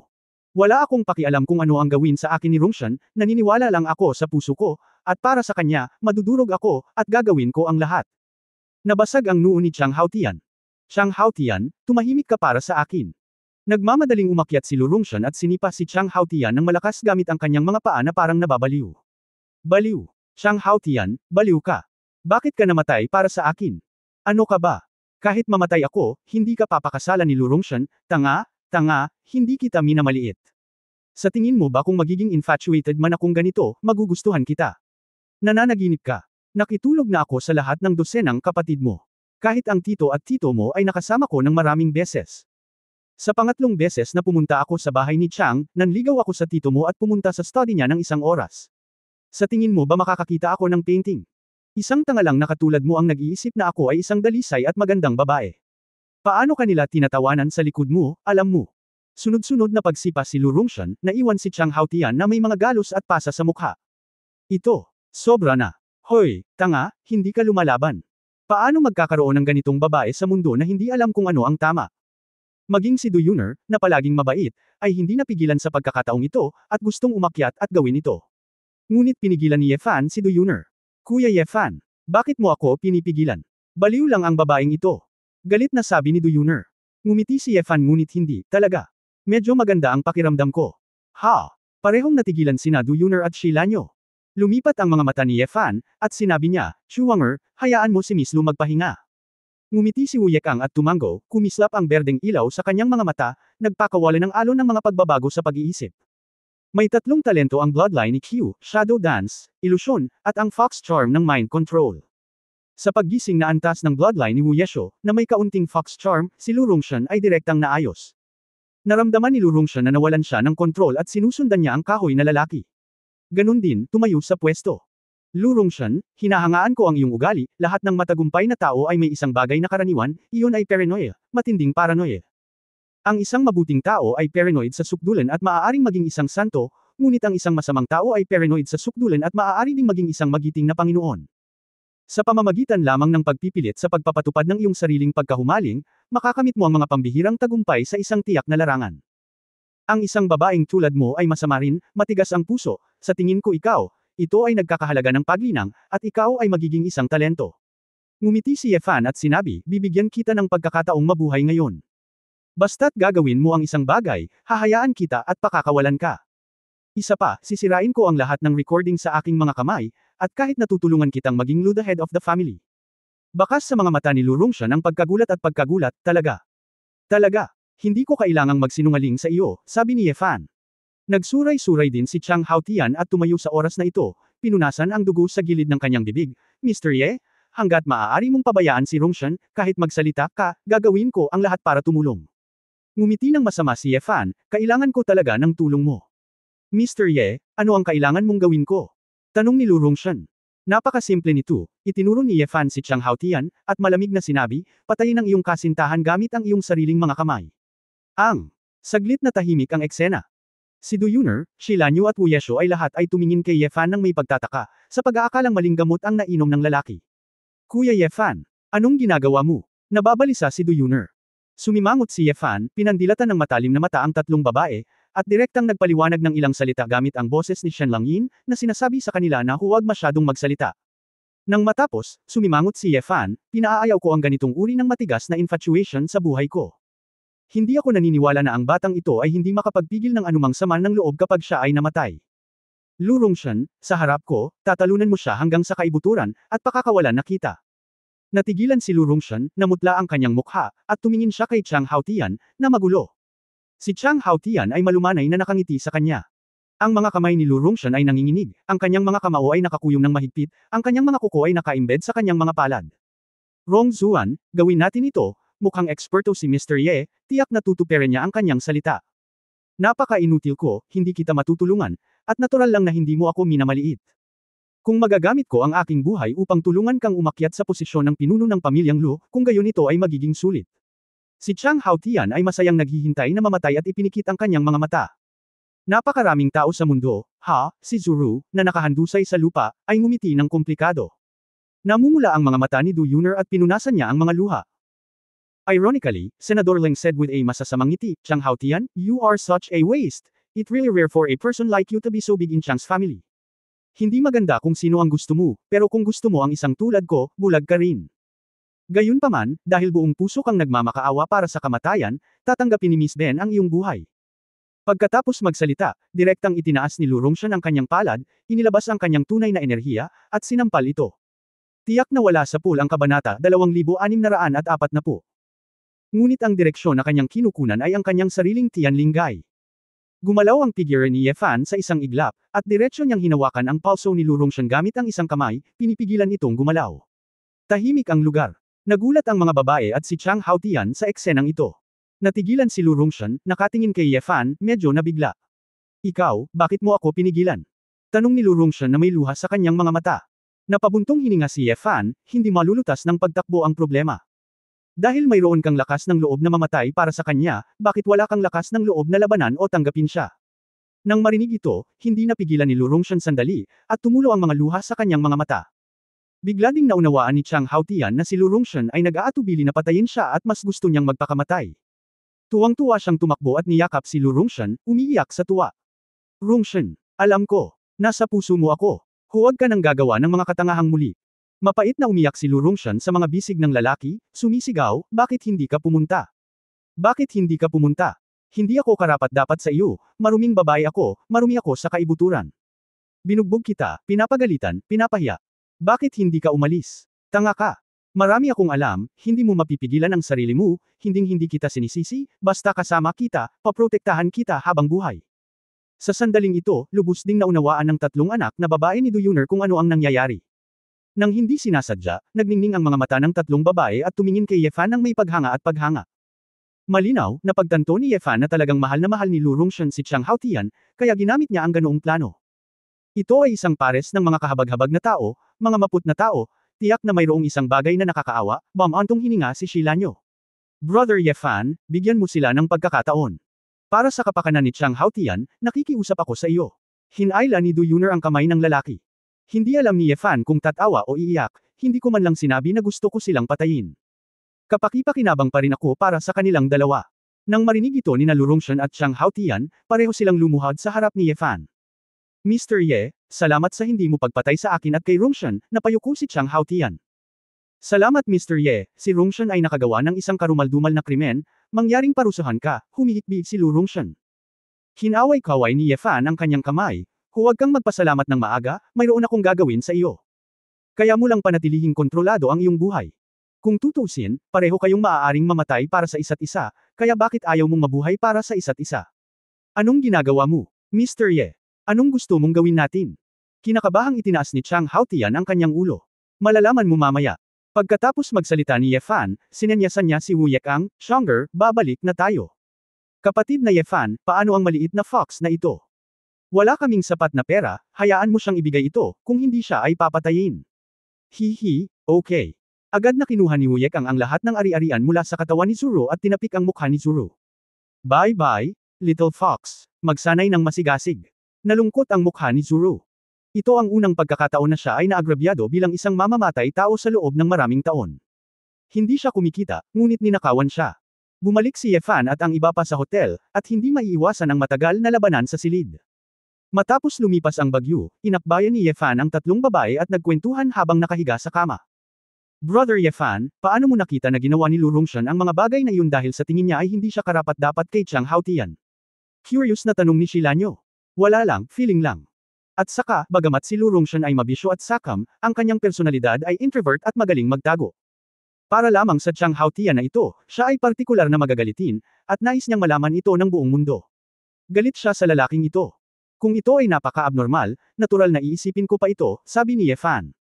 Wala akong pakialam kung ano ang gawin sa akin ni Rongshan, naniniwala lang ako sa puso ko, at para sa kanya, madudurog ako, at gagawin ko ang lahat. Nabasag ang noo ni Chang Haotian. Chang Haotian, tumahimik ka para sa akin. Nagmamadaling umakyat si Lu Rongshan at sinipa si Chang Haotian ng malakas gamit ang kanyang mga paa na parang nababaliw. Baliw. Chang Haotian, baliw ka. Bakit ka namatay para sa akin? Ano ka ba? Kahit mamatay ako, hindi ka papakasalan ni Lu Rongshan, tanga, hindi kita minamaliit. Sa tingin mo ba kung magiging infatuated man akong ganito, magugustuhan kita? Nananaginip ka. Nakitulog na ako sa lahat ng dosenang kapatid mo. Kahit ang tito at tito mo ay nakasama ko ng maraming beses. Sa pangatlong beses na pumunta ako sa bahay ni Chang, nanligaw ako sa tito mo at pumunta sa study niya ng isang oras. Sa tingin mo ba makakakita ako ng painting? Isang tanga lang na katulad mo ang nag-iisip na ako ay isang dalisay at magandang babae. Paano kanila tinatawanan sa likod mo, alam mo? Sunod-sunod na pagsipa si Lu Rongshan, naiwan si Chang Haotian na may mga galos at pasa sa mukha. Ito, sobra na. Hoy, tanga, hindi ka lumalaban. Paano magkakaroon ng ganitong babae sa mundo na hindi alam kung ano ang tama? Maging si Du Yuner, na palaging mabait, ay hindi napigilan sa pagkakataong ito, at gustong umakyat at gawin ito. Ngunit pinigilan ni Ye Fan si Du Yuner. Kuya Ye Fan, bakit mo ako pinipigilan? Baliw lang ang babaeng ito. Galit na sabi ni Du Yuner. Ngumiti si Ye Fan ngunit hindi, talaga. Medyo maganda ang pakiramdam ko. Ha! Parehong natigilan sina Du Yuner at Shi Lanyo. Lumipat ang mga mata ni Ye Fan, at sinabi niya, Shuwanger, hayaan mo si Miss Lu magpahinga. Ngumiti si Wu Yekang at tumango, kumislap ang berdeng ilaw sa kanyang mga mata, nagpakawala ng alon ng mga pagbabago sa pag-iisip. May tatlong talento ang bloodline ni Q, Shadow Dance, Ilusyon, at ang Fox Charm ng Mind Control. Sa paggising na antas ng bloodline ni Wu Yesho, na may kaunting Fox Charm, si Lu Rongshan ay direktang naayos. Naramdaman ni Lu Rongshan na nawalan siya ng kontrol at sinusundan niya ang kahoy na lalaki. Ganun din, tumayo sa pwesto. Lu Rongshan, hinahangaan ko ang iyong ugali, lahat ng matagumpay na tao ay may isang bagay na karaniwan, iyon ay paranoia, matinding paranoia. Ang isang mabuting tao ay paranoid sa sukdulan at maaaring maging isang santo, ngunit ang isang masamang tao ay paranoid sa sukdulan at maaari ding maging isang magiting na Panginoon. Sa pamamagitan lamang ng pagpipilit sa pagpapatupad ng iyong sariling pagkahumaling, makakamit mo ang mga pambihirang tagumpay sa isang tiyak na larangan. Ang isang babaeng tulad mo ay masama rin, matigas ang puso, sa tingin ko ikaw, ito ay nagkakahalaga ng paglinang, at ikaw ay magiging isang talento. Ngumiti si Ye Fan at sinabi, bibigyan kita ng pagkakataong mabuhay ngayon. Basta't gagawin mo ang isang bagay, hahayaan kita at pakakawalan ka. Isa pa, sisirain ko ang lahat ng recording sa aking mga kamay, at kahit natutulungan kitang maging Lu the head of the family. Bakas sa mga mata ni Lu Rongshan ang pagkagulat at pagkagulat, talaga. Talaga. Hindi ko kailangang magsinungaling sa iyo, sabi ni Ye Fan. Nagsuray-suray din si Chang Haotian at tumayo sa oras na ito, pinunasan ang dugo sa gilid ng kanyang bibig. Mr. Ye, hanggat maaari mong pabayaan si Rongshan, kahit magsalita ka, gagawin ko ang lahat para tumulong. Ngumiti ng masama si Ye Fan, kailangan ko talaga ng tulong mo. Mr. Ye, ano ang kailangan mong gawin ko? Tanong ni Lu Rongshan. Napakasimple nito, itinuro ni Ye Fan si Chang Haotian, at malamig na sinabi, patayin ang iyong kasintahan gamit ang iyong sariling mga kamay. Saglit na tahimik ang eksena. Si Du Yuner, Shi Lanyu at Wu Yesho ay lahat ay tumingin kay Ye Fan ng may pagtataka, sa pag-aakalang maling gamot ang nainom ng lalaki. Kuya Ye Fan, anong ginagawa mo? Nababalisa si Du Yuner. Sumimangot si Ye Fan, pinandilatan ng matalim na mata ang tatlong babae, at direktang nagpaliwanag ng ilang salita gamit ang boses ni Shen Langyin, na sinasabi sa kanila na huwag masyadong magsalita. Nang matapos, sumimangot si Ye Fan, pinaayaw ko ang ganitong uri ng matigas na infatuation sa buhay ko. Hindi ako naniniwala na ang batang ito ay hindi makapagpigil ng anumang sama ng loob kapag siya ay namatay. Lu Rongshan, sa harap ko, tatalunan mo siya hanggang sa kaibuturan, at pakakawalan na kita. Natigilan si Lu Rongshan, namutla ang kanyang mukha, at tumingin siya kay Chang Haotian, na magulo. Si Chang Haotian ay malumanay na nakangiti sa kanya. Ang mga kamay ni Lu Rongshan ay nanginginig, ang kanyang mga kamao ay nakakuyong ng mahigpit, ang kanyang mga kuko ay naka-embed sa kanyang mga palad. Rong Zuan, gawin natin ito, mukhang eksperto si Mr. Ye, tiyak na tutuperin niya ang kanyang salita. Napaka-inutil ko, hindi kita matutulungan, at natural lang na hindi mo ako minamaliit. Kung magagamit ko ang aking buhay upang tulungan kang umakyat sa posisyon ng pinuno ng pamilyang Lu, kung gayon ito ay magiging sulit. Si Chang Haotian ay masayang naghihintay na mamatay at ipinikit ang kanyang mga mata. Napakaraming tao sa mundo, si Zuru, na nakahandusay sa lupa, ay ngumiti ng komplikado. Namumula ang mga mata ni Du Yun'er at pinunasan niya ang mga luha. Ironically, Senador Leng said with a masasamang ngiti, Chang Haotian, you are such a waste. It's really rare for a person like you to be so big in Chang's family. Hindi maganda kung sino ang gusto mo, pero kung gusto mo ang isang tulad ko, bulag ka rin. Gayunpaman, dahil buong puso kang nagmamakaawa para sa kamatayan, tatanggapin ni Miss Ben ang iyong buhay. Pagkatapos magsalita, direktang itinaas ni Lu Rongshan ang kanyang palad, inilabas ang kanyang tunay na enerhiya, at sinampal ito. Tiyak na wala sa pool ang kabanata 2640. Ngunit ang direksyon na kanyang kinukunan ay ang kanyang sariling Tianlinggay. Gumalaw ang figure ni Ye Fan sa isang iglap, at diretsyo niyang hinawakan ang pulso ni Lu Rongshan gamit ang isang kamay, pinipigilan itong gumalaw. Tahimik ang lugar. Nagulat ang mga babae at si Chang Haotian sa eksenang ito. Natigilan si Lu Rongshan, nakatingin kay Ye Fan, medyo nabigla. Ikaw, bakit mo ako pinigilan? Tanong ni Lu Rongshan na may luha sa kanyang mga mata. Napabuntong hininga si Ye Fan, hindi malulutas ng pagtakbo ang problema. Dahil mayroon kang lakas ng loob na mamatay para sa kanya, bakit wala kang lakas ng loob na labanan o tanggapin siya? Nang marinig ito, hindi napigilan ni Lu Rongshan sandali, at tumulo ang mga luha sa kanyang mga mata. Bigla ding naunawaan ni Chang Haotian na si Lu Rongshan ay nag-aatubili na patayin siya at mas gusto niyang magpakamatay. Tuwang-tuwa siyang tumakbo at niyakap si Lu Rongshan, umiiyak sa tuwa. Rongshan, alam ko, nasa puso mo ako. Huwag ka nang gagawa ng mga katangahang muli. Mapait na umiyak si Lu Rongshan sa mga bisig ng lalaki, sumisigaw, bakit hindi ka pumunta? Bakit hindi ka pumunta? Hindi ako karapat-dapat sa iyo, maruming babae ako, marumi ako sa kaibuturan. Binugbog kita, pinapagalitan, pinapahiya. Bakit hindi ka umalis? Tanga ka. Marami akong alam, hindi mo mapipigilan ang sarili mo, hinding-hindi kita sinisisi, basta kasama kita, paprotektahan kita habang buhay. Sa sandaling ito, lubos ding naunawaan ng tatlong anak na babae ni Du Yun'er kung ano ang nangyayari. Nang hindi sinasadya, nagningning ang mga mata ng tatlong babae at tumingin kay Ye Fan ng may paghanga at paghanga. Malinaw, napagtanto ni Ye Fan na talagang mahal na mahal ni Lu Rongshan si Chang Haotian, kaya ginamit niya ang ganoong plano. Ito ay isang pares ng mga kahabag-habag na tao, mga maput na tao, tiyak na mayroong isang bagay na nakakaawa, bamantong hininga si Shilanyo. Brother Ye Fan, bigyan mo sila ng pagkakataon. Para sa kapakanan ni Chang Haotian, nakikiusap ako sa iyo. Hinayla ni Du Yun'er ang kamay ng lalaki. Hindi alam ni Ye Fan kung tatawa o iiyak, hindi ko man lang sinabi na gusto ko silang patayin. Kapaki-pakinabang pa rin ako para sa kanilang dalawa. Nang marinig ito ni Lu Rongshan at Chang Haotian, pareho silang lumuhad sa harap ni Ye Fan. Mr. Ye, salamat sa hindi mo pagpatay sa akin at kay Rongshan, napayuko si Chang Haotian. Salamat Mr. Ye, si Rongshan ay nakagawa ng isang karumal-dumal na krimen, mangyaring parusahan ka, humihikbi si Lu Rongshan. Hinaway-kaway ni Ye Fan ang kanyang kamay. Huwag kang magpasalamat ng maaga, mayroon akong gagawin sa iyo. Kaya mo lang panatilihing kontrolado ang iyong buhay. Kung tutusin, pareho kayong maaaring mamatay para sa isa't isa, kaya bakit ayaw mong mabuhay para sa isa't isa? Anong ginagawa mo, Mr. Ye? Anong gusto mong gawin natin? Kinakabahang itinaas ni Chang Haotian ang kanyang ulo. Malalaman mo mamaya. Pagkatapos magsalita ni Ye Fan, sinenyasan niya si Wu Yekang, Shonger, babalik na tayo. Kapatid na Ye Fan, paano ang maliit na fox na ito? Wala kaming sapat na pera, hayaan mo siyang ibigay ito, kung hindi siya ay papatayin. Hihi, okay. Agad na kinuha ni Wu Yekang ang lahat ng ari-arian mula sa katawan ni Zuru at tinapik ang mukha ni Zuru. Bye-bye, little fox. Magsanay ng masigasig. Nalungkot ang mukha ni Zuru. Ito ang unang pagkakataon na siya ay naagrabyado bilang isang mamamatay tao sa loob ng maraming taon. Hindi siya kumikita, ngunit ninakawan siya. Bumalik si Ye Fan at ang iba pa sa hotel, at hindi maiiwasan ang matagal na labanan sa silid. Matapos lumipas ang bagyo, inakbayan ni Ye Fan ang tatlong babae at nagkwentuhan habang nakahiga sa kama. Brother Ye Fan, paano mo nakita na ginawa ni Lu Rongshan ang mga bagay na iyon dahil sa tingin niya ay hindi siya karapat-dapat kay Chang Haotian? Curious na tanong ni Shilanyo. Wala lang, feeling lang. At saka, bagamat si Lu Rongshan ay mabisyo at sakam, ang kanyang personalidad ay introvert at magaling magtago. Para lamang sa Chang Haotian na ito, siya ay partikular na magagalitin, at nais niyang malaman ito ng buong mundo. Galit siya sa lalaking ito. Kung ito ay napaka-abnormal, natural na iisipin ko pa ito, sabi ni Ye Fan.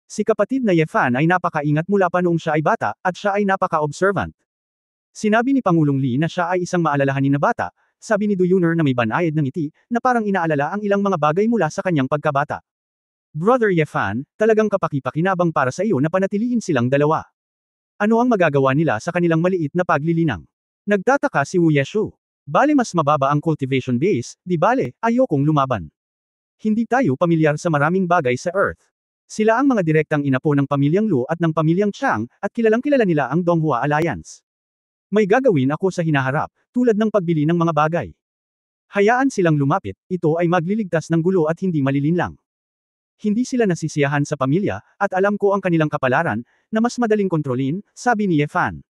Si kapatid na Ye Fan ay napakaingat mula pa noong siya ay bata, at siya ay napaka-observant. Sinabi ni Pangulong Lee na siya ay isang maalalahanin na bata, sabi ni Du Yuner na may banayad ng ngiti, na parang inaalala ang ilang mga bagay mula sa kanyang pagkabata. Brother Ye Fan, talagang kapaki-pakinabang para sa iyo na panatilihin silang dalawa. Ano ang magagawa nila sa kanilang maliit na paglilinang? Nagtataka si Wu Yeshu. Bale mas mababa ang cultivation base, di bale, ayokong lumaban. Hindi tayo pamilyar sa maraming bagay sa Earth. Sila ang mga direktang inapo ng pamilyang Lu at ng pamilyang Chang, at kilalang kilala nila ang Donghua Alliance. May gagawin ako sa hinaharap, tulad ng pagbili ng mga bagay. Hayaan silang lumapit, ito ay magliligtas ng gulo at hindi malilinlang. Hindi sila nasisiyahan sa pamilya, at alam ko ang kanilang kapalaran, na mas madaling kontrolin, sabi ni Ye Fan.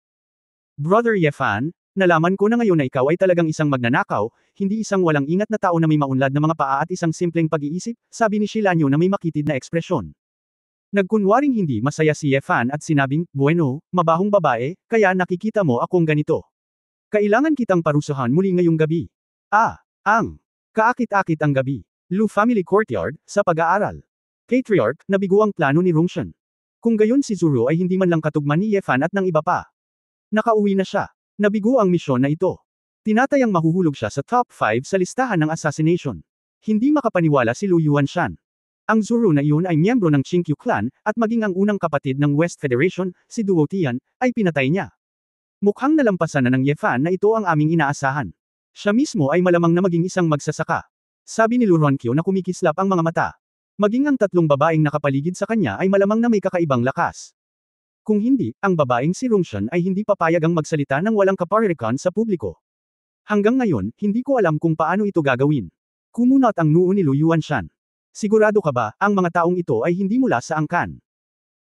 Brother Ye Fan, nalaman ko na ngayon na ikaw ay talagang isang magnanakaw, hindi isang walang ingat na tao na may maunlad na mga paa at isang simpleng pag-iisip, sabi ni Shilanyo na may makitid na ekspresyon. Nagkunwaring hindi masaya si Ye Fan at sinabing, bueno, mabahong babae, kaya nakikita mo akong ganito. Kailangan kitang parusahan muli ngayong gabi. Kaakit-akit ang gabi. Lu Family Courtyard, sa pag-aaral. Patriarch, nabigo ang plano ni Rongshun. Kung gayon si Zuru ay hindi man lang katugman ni Ye Fan at ng iba pa. Nakauwi na siya. Nabigo ang misyon na ito. Tinatayang mahuhulog siya sa top 5 sa listahan ng assassination. Hindi makapaniwala si Lu Yuanshan. Ang Zuru na iyon ay miyembro ng Qingqiu clan, at maging ang unang kapatid ng West Federation, si Duo Tian, ay pinatay niya. Mukhang nalampasan na ng Ye Fan na ito ang aming inaasahan. Siya mismo ay malamang na maging isang magsasaka. Sabi ni Lu Ronkyo na kumikislap ang mga mata. Maging ang tatlong babaeng nakapaligid sa kanya ay malamang na may kakaibang lakas. Kung hindi, ang babaeng si Rongshun ay hindi papayagang magsalita ng walang kaparirikan sa publiko. Hanggang ngayon, hindi ko alam kung paano ito gagawin. Kumunot ang noo ni Lu Yuanshan. Sigurado ka ba, ang mga taong ito ay hindi mula sa angkan?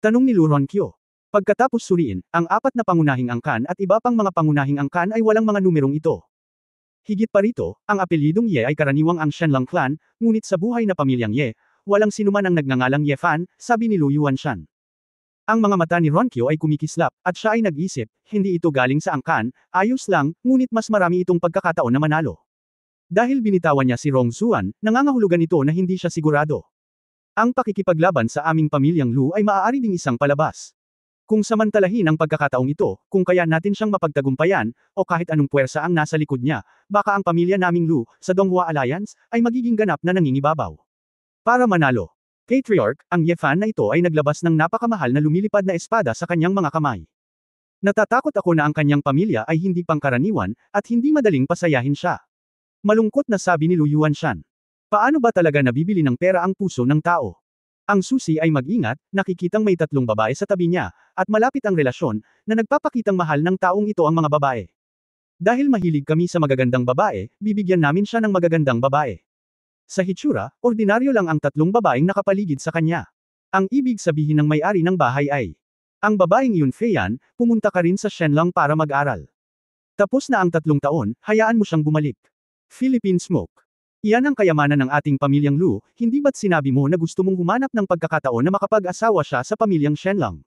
Tanong ni Lu Ronkyo. Pagkatapos suriin, ang 4 na pangunahing angkan at iba pang mga pangunahing angkan ay walang mga numerong ito. Higit pa rito, ang apelyidong Ye ay karaniwang ang Shenlang clan, ngunit sa buhay na pamilyang Ye, walang sinuman ang nagngangalang Ye Fan, sabi ni Lu Yuanshan. Ang mga mata ni Ronkyo ay kumikislap, at siya ay nag-isip, hindi ito galing sa angkan, ayos lang, ngunit mas marami itong pagkakataon na manalo. Dahil binitawan niya si Rong Zuan, nangangahulugan ito na hindi siya sigurado. Ang pakikipaglaban sa aming pamilyang Lu ay maaari ding isang palabas. Kung samantalahin ang pagkakataong ito, kung kaya natin siyang mapagtagumpayan, o kahit anong puwersa ang nasa likod niya, baka ang pamilya naming Lu, sa Donghua Alliance, ay magiging ganap na nangingibabaw. Para manalo. Patriarch, ang Ye Fan na ito ay naglabas ng napakamahal na lumilipad na espada sa kanyang mga kamay. Natatakot ako na ang kanyang pamilya ay hindi pangkaraniwan, at hindi madaling pasayahin siya. Malungkot na sabi ni Lu Yuanshan. Paano ba talaga nabibili ng pera ang puso ng tao? Ang susi ay mag-ingat, nakikitang may 3 babae sa tabi niya, at malapit ang relasyon, na nagpapakitang mahal ng taong ito ang mga babae. Dahil mahilig kami sa magagandang babae, bibigyan namin siya ng magagandang babae. Sa hitsura, ordinaryo lang ang 3 babaeng nakapaligid sa kanya. Ang ibig sabihin ng may-ari ng bahay ay, ang babaeng Yun Feiyan, pumunta ka rin sa Shenlang para mag-aral. Tapos na ang 3 taon, hayaan mo siyang bumalik. Philippine Smoke. Iyan ang kayamanan ng ating pamilyang Lu, hindi ba't sinabi mo na gusto mong humanap ng pagkakataon na makapag-asawa siya sa pamilyang Shenlang?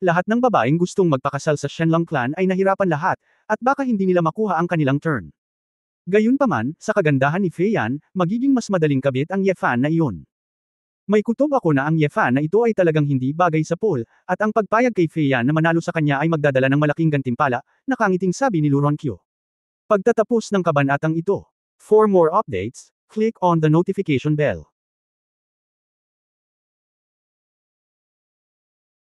Lahat ng babaeng gustong magpakasal sa Shenlang clan ay nahirapan lahat, at baka hindi nila makuha ang kanilang turn. Gayunpaman, sa kagandahan ni Feiyan, magiging mas madaling kabit ang Ye Fan na iyon. May kutob ako na ang Ye Fan na ito ay talagang hindi bagay sa pool, at ang pagpayag kay Feiyan na manalo sa kanya ay magdadala ng malaking gantimpala, nakangiting sabi ni Lu Ronkyo. Pagtatapos ng kabanatang ito. For more updates, click on the notification bell.